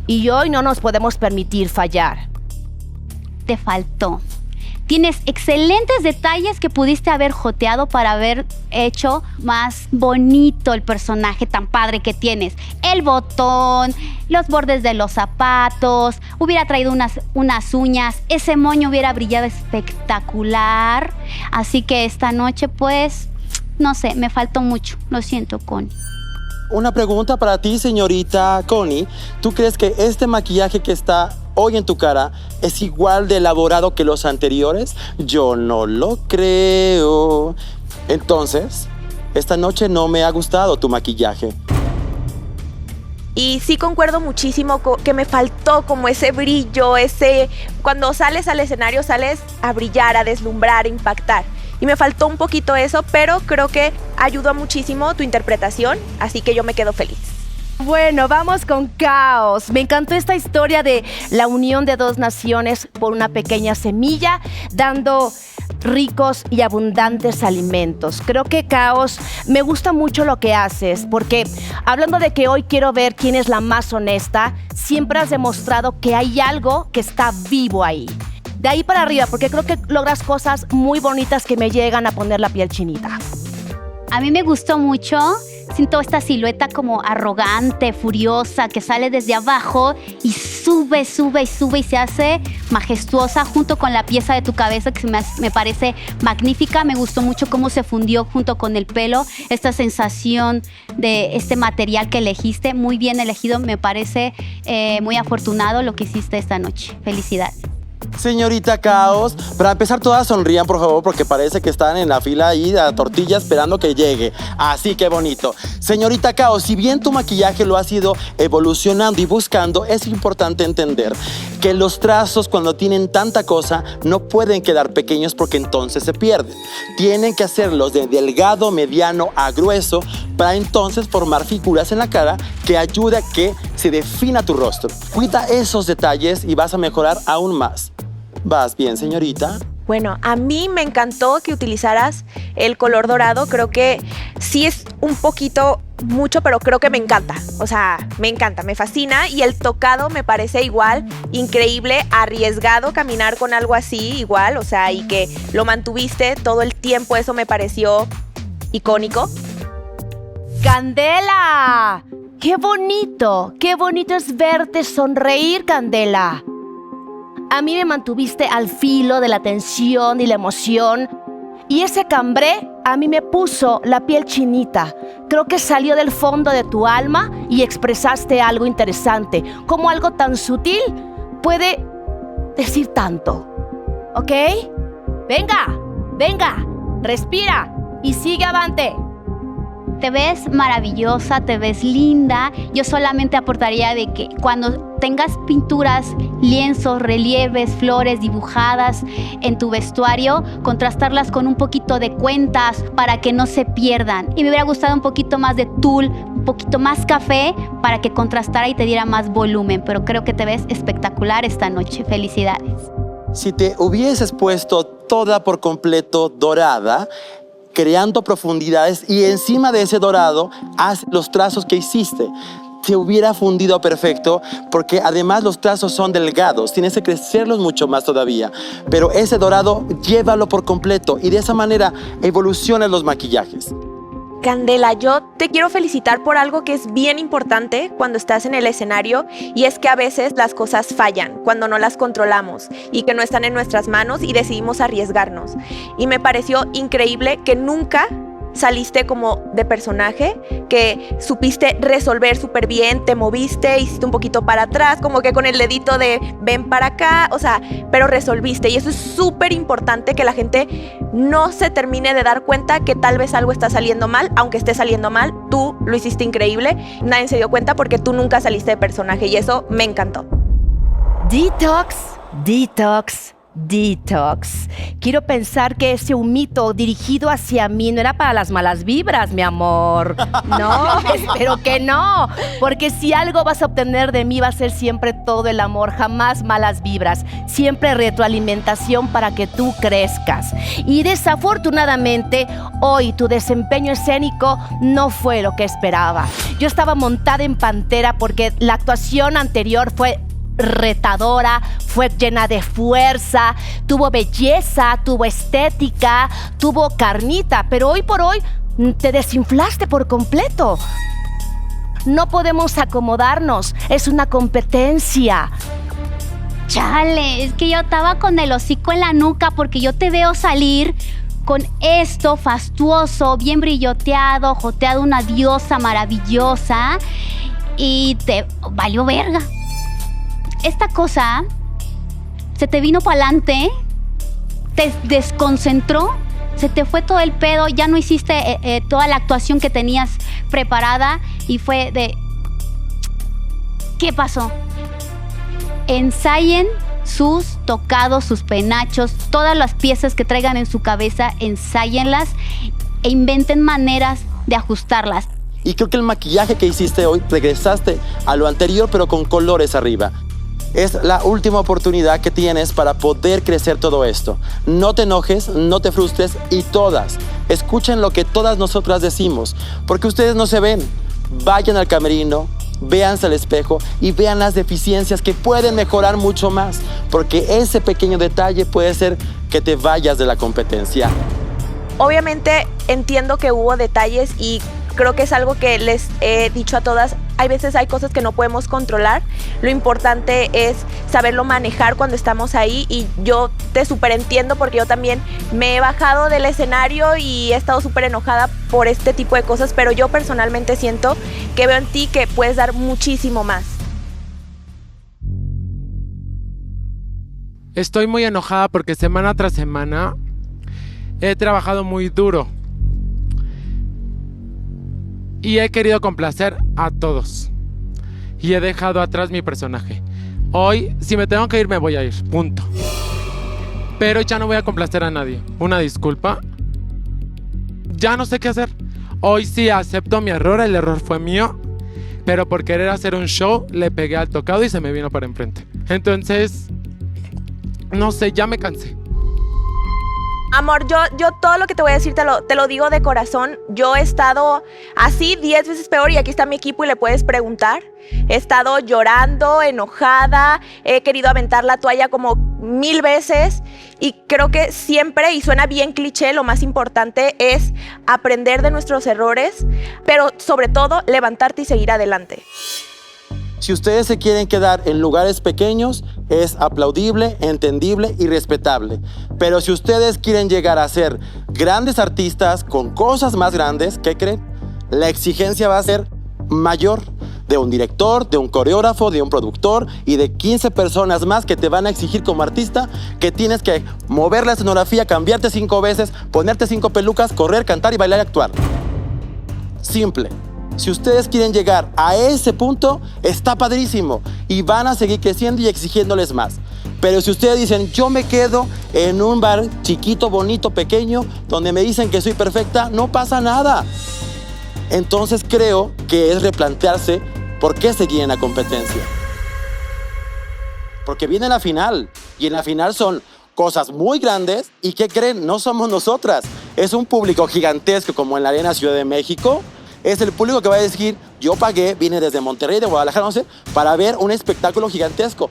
Y hoy no nos podemos permitir fallar. Te faltó. Tienes excelentes detalles que pudiste haber joteado para haber hecho más bonito el personaje tan padre que tienes. El botón, los bordes de los zapatos, hubiera traído unas uñas, ese moño hubiera brillado espectacular. Así que esta noche, pues, no sé, me faltó mucho. Lo siento, Connie. Una pregunta para ti, señorita Connie. ¿Tú crees que este maquillaje que está hoy en tu cara es igual de elaborado que los anteriores? Yo no lo creo. Entonces, esta noche no me ha gustado tu maquillaje. Y sí concuerdo muchísimo que me faltó como ese brillo, cuando sales al escenario sales a brillar, a deslumbrar, a impactar. Y me faltó un poquito eso, pero creo que ayudó muchísimo tu interpretación, así que yo me quedo feliz. Bueno, vamos con Caos. Me encantó esta historia de la unión de dos naciones por una pequeña semilla, dando ricos y abundantes alimentos. Creo que Caos, me gusta mucho lo que haces, porque hablando de que hoy quiero ver quién es la más honesta, siempre has demostrado que hay algo que está vivo ahí. De ahí para arriba, porque creo que logras cosas muy bonitas que me llegan a poner la piel chinita. A mí me gustó mucho. Siento esta silueta como arrogante, furiosa, que sale desde abajo y sube y se hace majestuosa junto con la pieza de tu cabeza que me parece magnífica. Me gustó mucho cómo se fundió junto con el pelo. Esta sensación de este material que elegiste, muy bien elegido. Me parece muy afortunado lo que hiciste esta noche. Felicidades. Señorita Caos, para empezar todas sonrían, por favor, porque parece que están en la fila ahí de la tortilla esperando que llegue. Así que bonito. Señorita Caos, si bien tu maquillaje lo has ido evolucionando y buscando, es importante entender que los trazos cuando tienen tanta cosa no pueden quedar pequeños porque entonces se pierden. Tienen que hacerlos de delgado, mediano a grueso para entonces formar figuras en la cara que ayude a que se defina tu rostro. Cuida esos detalles y vas a mejorar aún más. ¿Vas bien, señorita? Bueno, a mí me encantó que utilizaras el color dorado. Creo que sí es un poquito mucho, pero creo que me encanta. O sea, me encanta, me fascina. Y el tocado me parece igual, increíble, arriesgado caminar con algo así igual. O sea, y que lo mantuviste todo el tiempo, eso me pareció icónico. ¡Candela! ¡Qué bonito! ¡Qué bonito es verte sonreír, Candela! A mí me mantuviste al filo de la tensión y la emoción. Y ese cambré a mí me puso la piel chinita. Creo que salió del fondo de tu alma y expresaste algo interesante. Como algo tan sutil puede decir tanto. ¿Ok? Venga, respira y sigue avante. Te ves maravillosa, te ves linda. Yo solamente aportaría de que cuando tengas pinturas, lienzos, relieves, flores dibujadas en tu vestuario, contrastarlas con un poquito de cuentas para que no se pierdan. Y me hubiera gustado un poquito más de tul, un poquito más café para que contrastara y te diera más volumen. Pero creo que te ves espectacular esta noche. Felicidades. Si te hubieses puesto toda por completo dorada, creando profundidades, y encima de ese dorado haz los trazos que hiciste, te hubiera fundido perfecto, porque además los trazos son delgados, tienes que crecerlos mucho más todavía, pero ese dorado llévalo por completo y de esa manera evolucionan los maquillajes. Candela, yo te quiero felicitar por algo que es bien importante cuando estás en el escenario, y es que a veces las cosas fallan cuando no las controlamos y que no están en nuestras manos y decidimos arriesgarnos. Y me pareció increíble que nunca saliste como de personaje, que supiste resolver súper bien, te moviste, hiciste un poquito para atrás, como que con el dedito de ven para acá, o sea, pero resolviste. Y eso es súper importante, que la gente no se termine de dar cuenta que tal vez algo está saliendo mal, aunque esté saliendo mal, tú lo hiciste increíble, nadie se dio cuenta porque tú nunca saliste de personaje, y eso me encantó. Detox, detox, detox. Quiero pensar que ese humito dirigido hacia mí no era para las malas vibras, mi amor. No, espero que no. Porque si algo vas a obtener de mí va a ser siempre todo el amor, jamás malas vibras. Siempre retroalimentación para que tú crezcas. Y desafortunadamente, hoy tu desempeño escénico no fue lo que esperaba. Yo estaba montada en pantera porque la actuación anterior fue retadora, fue llena de fuerza, tuvo belleza, tuvo estética, tuvo carnita, pero hoy por hoy te desinflaste por completo. No podemos acomodarnos, es una competencia. Chale, es que yo estaba con el hocico en la nuca porque yo te veo salir con esto fastuoso, bien brilloteado, joteado, una diosa maravillosa, y te valió verga. Esta cosa se te vino para adelante, te desconcentró, se te fue todo el pedo, ya no hiciste toda la actuación que tenías preparada y fue de... ¿Qué pasó? Ensayen sus tocados, sus penachos, todas las piezas que traigan en su cabeza, ensáyenlas e inventen maneras de ajustarlas. Y creo que el maquillaje que hiciste hoy, regresaste a lo anterior pero con colores arriba. Es la última oportunidad que tienes para poder crecer todo esto. No te enojes, no te frustres, y todas, escuchen lo que todas nosotras decimos, porque ustedes no se ven. Vayan al camerino, véanse al espejo y vean las deficiencias que pueden mejorar mucho más, porque ese pequeño detalle puede ser que te vayas de la competencia. Obviamente entiendo que hubo detalles y creo que es algo que les he dicho a todas. Hay veces hay cosas que no podemos controlar. Lo importante es saberlo manejar cuando estamos ahí, y yo te súper entiendo porque yo también me he bajado del escenario y he estado súper enojada por este tipo de cosas, pero yo personalmente siento que veo en ti que puedes dar muchísimo más. Estoy muy enojada porque semana tras semana he trabajado muy duro y he querido complacer a todos y he dejado atrás mi personaje. Hoy, si me tengo que ir, me voy a ir, punto. Pero ya no voy a complacer a nadie. Una disculpa. Ya no sé qué hacer. Hoy sí acepto mi error, el error fue mío, pero por querer hacer un show le pegué al tocado y se me vino para enfrente. Entonces, no sé, ya me cansé. Amor, yo todo lo que te voy a decir te lo digo de corazón. Yo he estado así 10 veces peor, y aquí está mi equipo y le puedes preguntar. He estado llorando, enojada, he querido aventar la toalla como 1000 veces, y creo que siempre, y suena bien cliché, lo más importante es aprender de nuestros errores, pero sobre todo levantarte y seguir adelante. Si ustedes se quieren quedar en lugares pequeños, es aplaudible, entendible y respetable. Pero si ustedes quieren llegar a ser grandes artistas con cosas más grandes, ¿qué creen? La exigencia va a ser mayor, de un director, de un coreógrafo, de un productor y de 15 personas más que te van a exigir como artista que tienes que mover la escenografía, cambiarte 5 veces, ponerte 5 pelucas, correr, cantar y bailar y actuar. simple. Si ustedes quieren llegar a ese punto, está padrísimo y van a seguir creciendo y exigiéndoles más. Pero si ustedes dicen, yo me quedo en un bar chiquito, bonito, pequeño, donde me dicen que soy perfecta, no pasa nada. Entonces creo que es replantearse por qué seguir en la competencia. Porque viene la final y en la final son cosas muy grandes y ¿qué creen? No somos nosotras. Es un público gigantesco como en la Arena Ciudad de México. Es el público que va a decir, yo pagué, vine desde Monterrey, de Guadalajara, no sé, para ver un espectáculo gigantesco.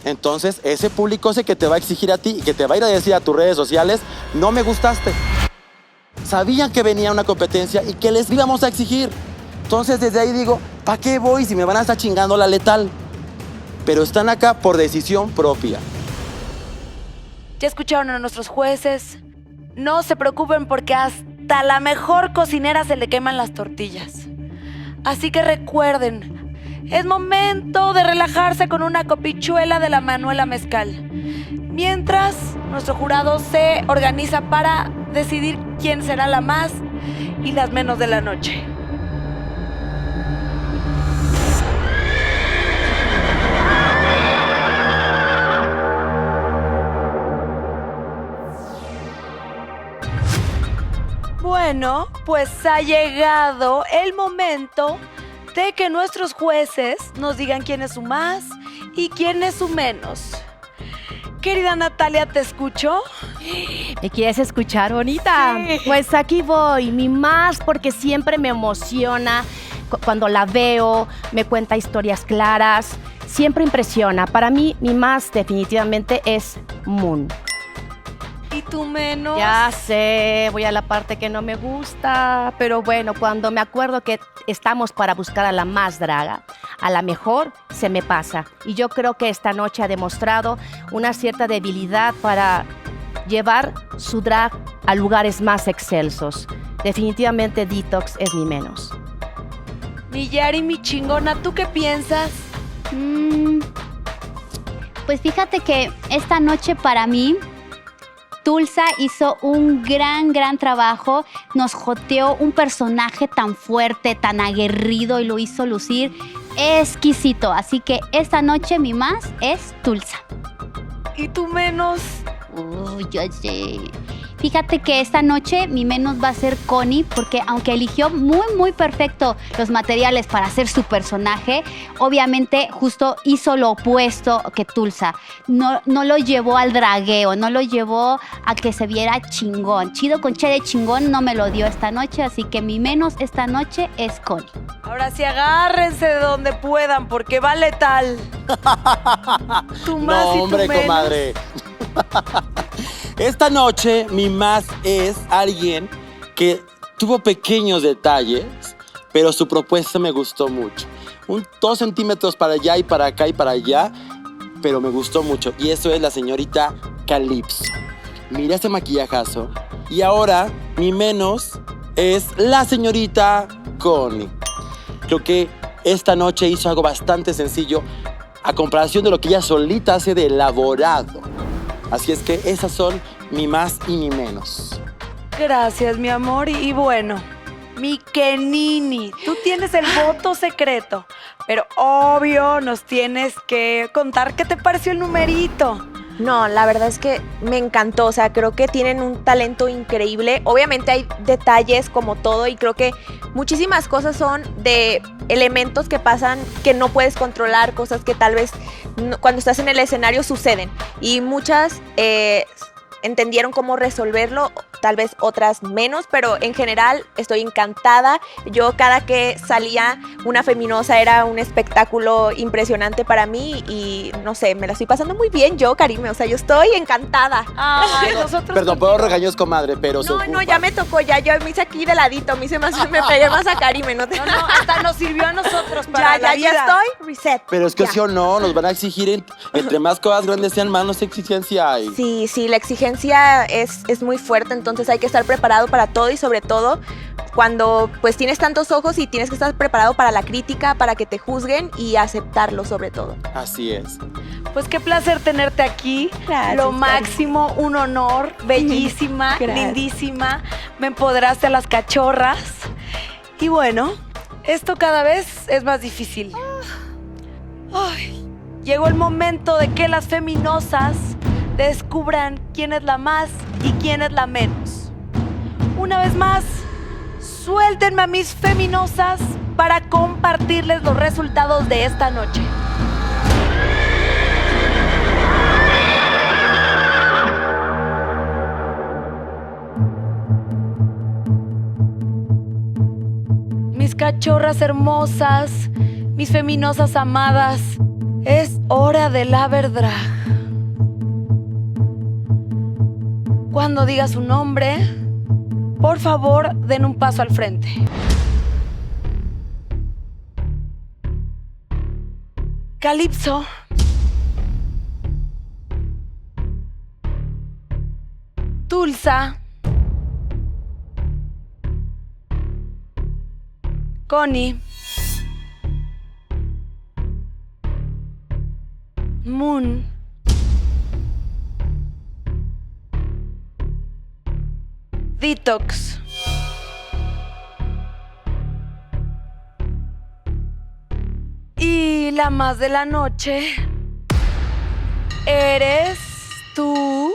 Entonces, ese público es el que te va a exigir a ti y que te va a ir a decir a tus redes sociales, no me gustaste. Sabían que venía una competencia y que les íbamos a exigir. Entonces, desde ahí digo, ¿para qué voy si me van a estar chingando la letal? Pero están acá por decisión propia. Ya escucharon a nuestros jueces. No se preocupen porque hasta la mejor cocinera se le queman las tortillas. Así que recuerden, es momento de relajarse con una copichuela de la Manuela Mezcal. Mientras, nuestro jurado se organiza para decidir quién será la más y las menos de la noche. Bueno, pues ha llegado el momento de que nuestros jueces nos digan quién es su más y quién es su menos. Querida Natalia, ¿te escucho? ¿Me quieres escuchar, bonita? Sí. Pues aquí voy, mi más, porque siempre me emociona cuando la veo, me cuenta historias claras, siempre impresiona. Para mí, mi más definitivamente es Moon. ¿Y tú menos? Ya sé, voy a la parte que no me gusta, pero bueno, cuando me acuerdo que estamos para buscar a la más draga, a la mejor, se me pasa. Y yo creo que esta noche ha demostrado una cierta debilidad para llevar su drag a lugares más excelsos. Definitivamente Detox es mi menos. Mi Yari, mi chingona, ¿tú qué piensas? Pues fíjate que esta noche para mí Tulsa hizo un gran trabajo, nos joteó un personaje tan fuerte, tan aguerrido y lo hizo lucir exquisito. Así que esta noche mi más es Tulsa. ¿Y tú menos? Yo sé. Fíjate que esta noche mi menos va a ser Connie, porque aunque eligió muy perfecto los materiales para hacer su personaje, obviamente justo hizo lo opuesto que Tulsa. No lo llevó al dragueo, no lo llevó a que se viera chingón. Chido con che de chingón no me lo dio esta noche, así que mi menos esta noche es Connie. Ahora sí, agárrense de donde puedan, porque va letal. Tú más no, y tú hombre, menos. Comadre. Esta noche mi más es alguien que tuvo pequeños detalles, pero su propuesta me gustó mucho. 2 centímetros para allá y para acá y para allá, pero me gustó mucho. Y eso es la señorita Calypso. Mira ese maquillajazo. Y ahora mi menos es la señorita Connie. Creo que esta noche hizo algo bastante sencillo a comparación de lo que ella solita hace de elaborado. Así es que esas son mi más y mi menos. Gracias, mi amor. Y bueno, mi Kenini, tú tienes el voto secreto, pero obvio nos tienes que contar qué te pareció el numerito. No, la verdad es que me encantó, o sea, creo que tienen un talento increíble. Obviamente hay detalles como todo y creo que muchísimas cosas son de elementos que pasan que no puedes controlar, cosas que tal vez cuando estás en el escenario suceden y muchas entendieron cómo resolverlo, tal vez otras menos, pero en general estoy encantada. Yo cada que salía una feminosa era un espectáculo impresionante para mí y no sé, me la estoy pasando muy bien yo, Karime, o sea, yo estoy encantada. Ay, nosotros Perdón, puedo regaños, comadre, pero No, ya me tocó, yo me hice aquí de ladito, me pegué más a Karime, No, hasta nos sirvió a nosotros para la vida. Ya estoy, reset. Pero es que ya. sí o no, nos van a exigir, entre más cosas grandes sean, más exigencia hay. Sí, la exigencia es muy fuerte, entonces hay que estar preparado para todo y sobre todo cuando pues tienes tantos ojos y tienes que estar preparado para la crítica, para que te juzguen y aceptarlo sobre todo. Así es. Pues qué placer tenerte aquí. Gracias, lo máximo, un honor, bellísima, Gracias. lindísima. Me empoderaste a las cachorras. Y bueno, esto cada vez es más difícil. Ay, llegó el momento de que las feminosas descubran quién es la más y quién es la menos. Una vez más, suéltenme a mis feminosas para compartirles los resultados de esta noche. Mis cachorras hermosas, mis feminosas amadas, es hora de la verdad. Cuando diga su nombre, por favor, den un paso al frente. Calipso. Tulsa. Connie. Moon. Detox. Y la más de la noche eres tú.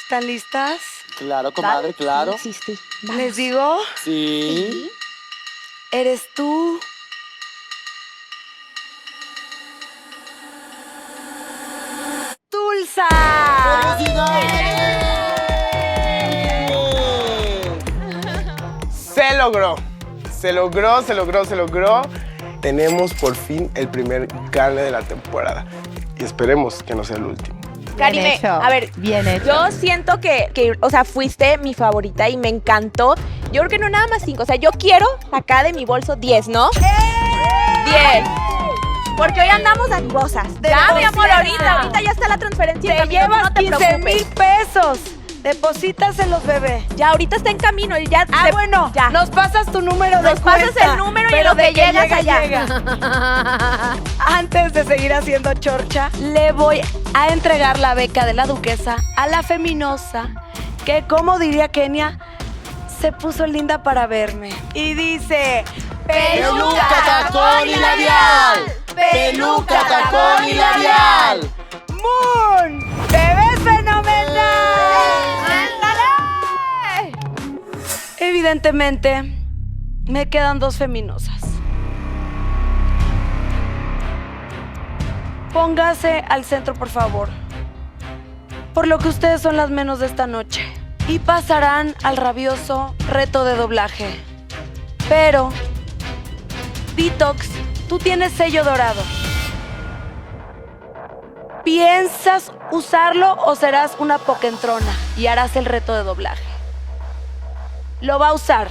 ¿Están listas? Claro, comadre, claro. ¿Les digo? Sí. Eres tú. ¡Tulsa! Se logró. Se logró, se logró, se logró. Tenemos por fin el primer gane de la temporada. Y esperemos que no sea el último. Karime, a ver, yo siento que, o sea, fuiste mi favorita y me encantó. Yo creo que no nada más 5, o sea, yo quiero acá de mi bolso 10, ¿no? 10. Porque hoy andamos dadiosas. Ya, mi amor, ahorita ya está la transferencia. Te llevas no te 15,000 pesos. Deposítaselos, bebé. Ya, ahorita está en camino. Ya bueno, ya. Nos pasas tu número de cuenta. Nos pasas el número y en lo que llegas allá. Antes de seguir haciendo chorcha, le voy a entregar la beca de la duquesa a la feminosa, que como diría Kenia, se puso linda para verme. Y dice: peluca, tacón y labial. Peluca, tacón y labial. Moon, te ves fenomenal. Evidentemente, me quedan 2 feminosas. Póngase al centro, por favor. Por lo que ustedes son las menos de esta noche. Y pasarán al rabioso reto de doblaje. Pero, Detox, tú tienes sello dorado. ¿Piensas usarlo o serás una pokentrona y harás el reto de doblaje? Lo va a usar.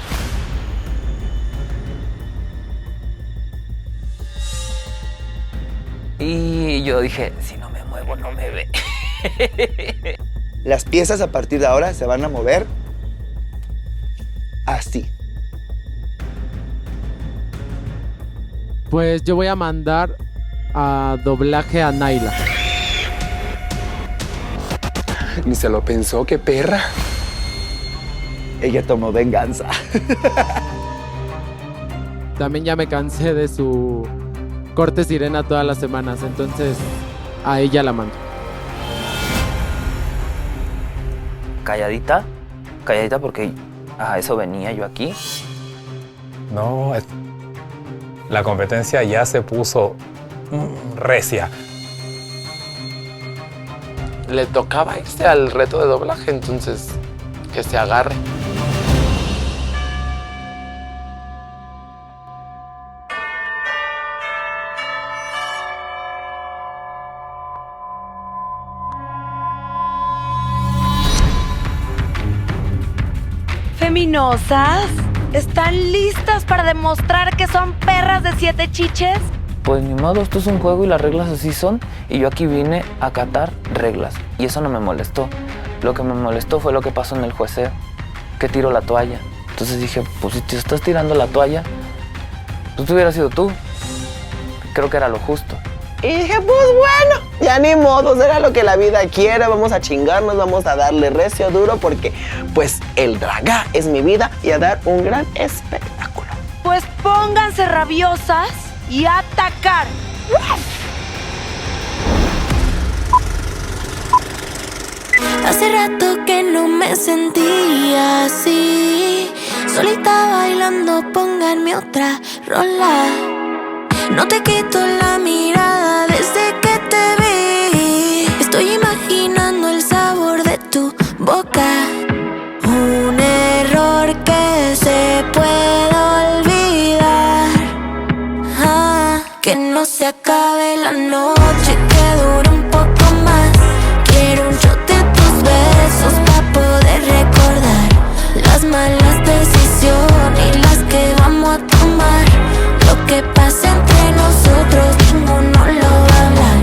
Y yo dije, si no me muevo, no me ve. Las piezas a partir de ahora se van a mover así. Pues yo voy a mandar a doblaje a Naila. Ni se lo pensó, qué perra. Ella tomó venganza. También ya me cansé de su corte sirena todas las semanas, entonces a ella la mando. Calladita porque a eso venía yo aquí. No, la competencia ya se puso recia. Le tocaba irse al reto de doblaje, entonces que se agarre. Feminosas, ¿están listas para demostrar que son perras de 7 chiches? Pues ni modo, esto es un juego y las reglas así son. Y yo aquí vine a acatar reglas. Y eso no me molestó. Lo que me molestó fue lo que pasó en el jueceo, que tiro la toalla. Entonces dije, pues si te estás tirando la toalla, pues tú hubieras sido tú. Creo que era lo justo. Y dije, pues bueno, ya ni modo, será lo que la vida quiera, vamos a chingarnos, vamos a darle recio duro porque pues el dragá es mi vida y a dar un gran espectáculo. Pues pónganse rabiosas y a atacar. Hace rato que no me sentía así, solita bailando, pónganme otra rola. No te quito la mirada desde que te vi. Estoy imaginando el sabor de tu boca. Un error que se puede olvidar. Que no se acabe la noche, que dure un poco más. Quiero un shot de tus besos para poder recordar las malas decisiones y las que vamos a tomar. Lo que pasa entre nosotros ninguno lo va a hablar.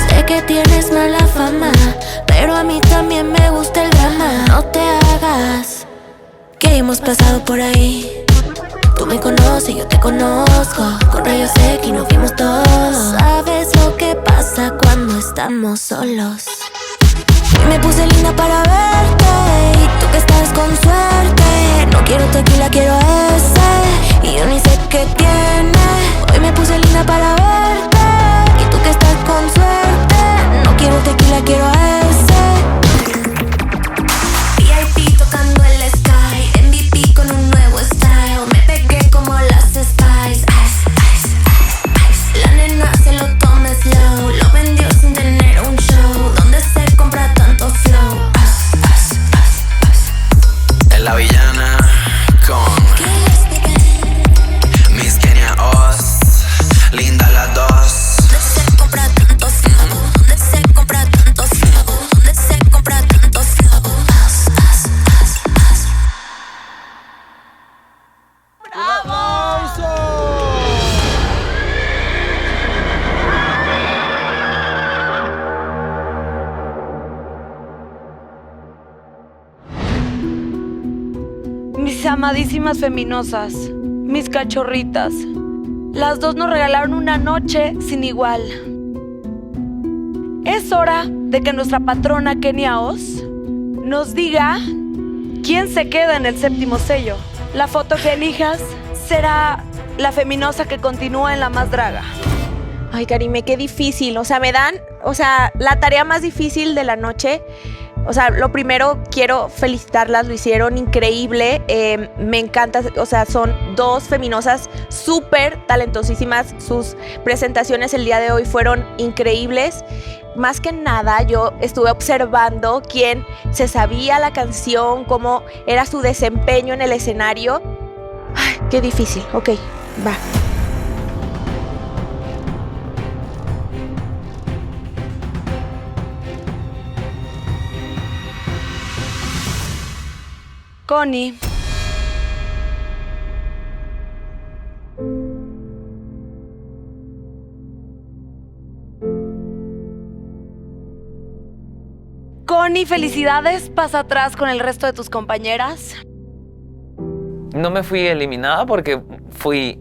Sé que tienes mala fama, pero a mí también me gusta el drama. No te hagas que hemos pasado por ahí. Tú me conoces, yo te conozco. Con rayos X nos vimos todos. Sabes lo que pasa cuando estamos solos. Hoy me puse linda para verte, y tú que estás con suerte. No quiero tequila, quiero ese, y yo ni sé qué tiene. Hoy me puse linda para verte, y tú que estás con suerte. No quiero tequila, quiero ese. VIP tocando el sky, MVP con un nuevo style. Me pegué como las Spice. La nena se lo toma slow, lo vendió sin tener un show. ¿Dónde se compra tanto flow? Es la villana con Miss Kenia Oz, linda las dos. ¿Dónde se compra tanto flow? ¿Dónde se compra tanto flow? ¿Dónde se compra tanto flow? Mis amadísimas feminosas, mis cachorritas, las dos nos regalaron una noche sin igual. Es hora de que nuestra patrona Kenia Oz nos diga quién se queda en el séptimo sello. La foto que elijas será la feminosa que continúa en La Más Draga. Ay, Karime, qué difícil. O sea, me dan, la tarea más difícil de la noche. O sea, lo primero, quiero felicitarlas, lo hicieron increíble. Me encanta, son dos feminosas súper talentosísimas. Sus presentaciones el día de hoy fueron increíbles. Más que nada, yo estuve observando quién se sabía la canción, cómo era su desempeño en el escenario. Ay, qué difícil. Ok, va. Connie. Connie, felicidades. Pasa atrás con el resto de tus compañeras. No me fui eliminada porque fui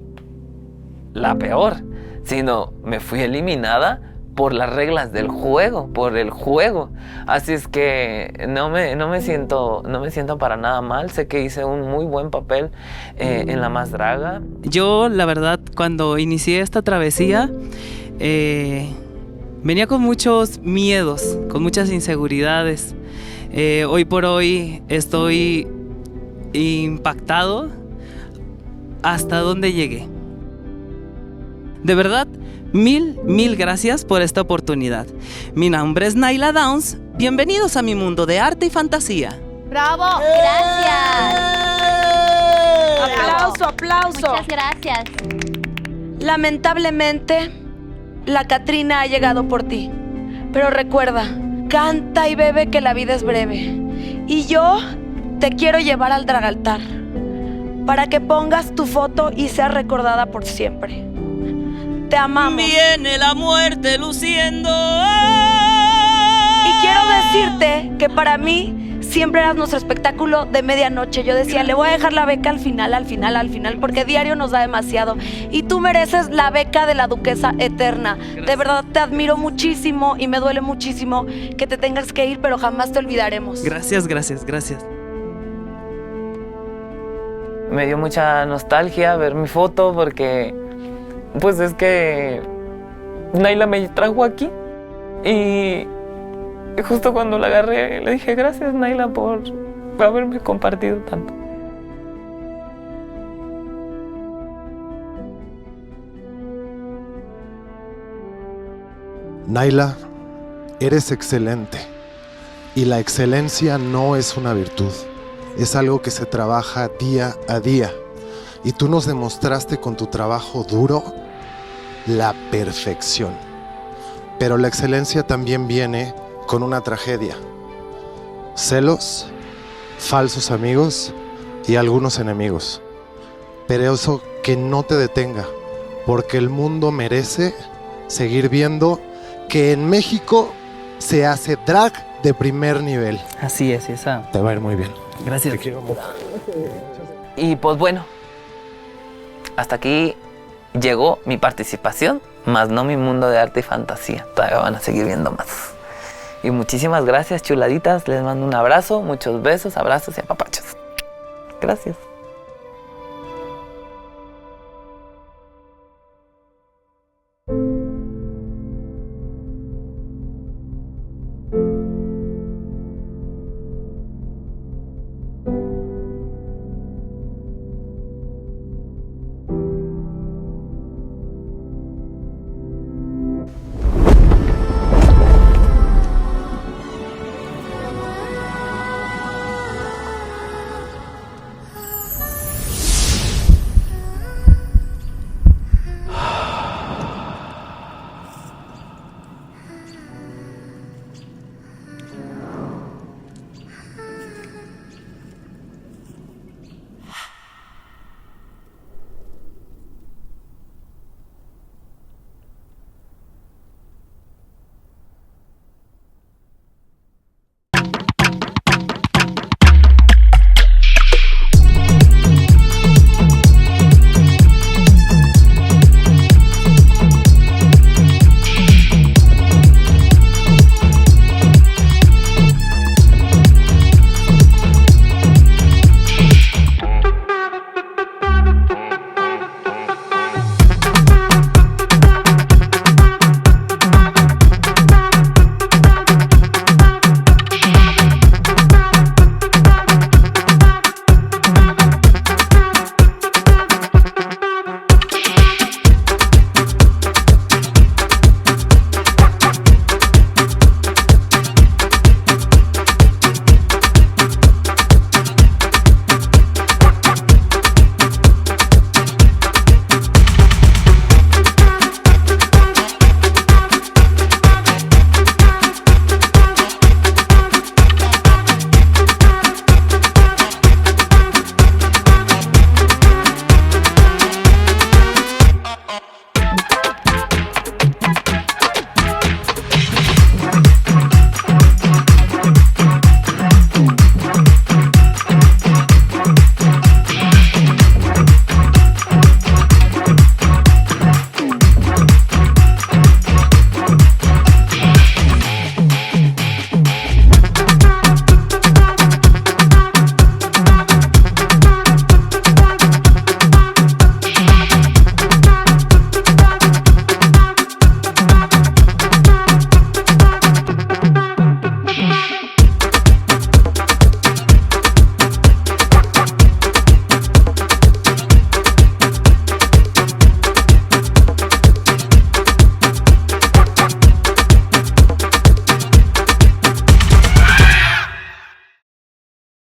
la peor, sino me fui eliminada por las reglas del juego, por el juego. Así es que no me siento para nada mal. Sé que hice un muy buen papel en La Más Draga. Yo, la verdad, cuando inicié esta travesía, venía con muchos miedos, con muchas inseguridades. Hoy por hoy estoy impactado hasta dónde llegué. De verdad, mil gracias por esta oportunidad. Mi nombre es Naila Downs. Bienvenidos a mi mundo de arte y fantasía. ¡Bravo! Gracias. Aplauso. Muchas gracias. Lamentablemente, la Catrina ha llegado por ti. Pero recuerda, canta y bebe que la vida es breve. Y yo te quiero llevar al Dragaltar para que pongas tu foto y seas recordada por siempre. Te amamos. Viene la muerte luciendo. Y quiero decir decirte que para mí siempre eras nuestro espectáculo de medianoche. Yo decía, le voy a dejar la beca al final, porque diario nos da demasiado. Y tú mereces la beca de la Duquesa Eterna. De verdad te admiro muchísimo y me duele muchísimo que te tengas que ir, pero jamás te olvidaremos. Gracias. Me dio mucha nostalgia ver mi foto porque, pues es que Naila me trajo aquí y justo cuando la agarré le dije gracias Naila por haberme compartido tanto. Naila, eres excelente y la excelencia no es una virtud, es algo que se trabaja día a día y tú nos demostraste con tu trabajo duro la perfección. Pero la excelencia también viene con una tragedia: celos, falsos amigos y algunos enemigos. Pero eso que no te detenga, porque el mundo merece seguir viendo que en México se hace drag de primer nivel. Así es, esa. Te va a ir muy bien. Gracias. Te quiero mucho. Y pues bueno, hasta aquí llegó mi participación, más no mi mundo de arte y fantasía. Todavía van a seguir viendo más. Y muchísimas gracias, chuladitas. Les mando un abrazo, muchos besos, abrazos y apapachos. Gracias.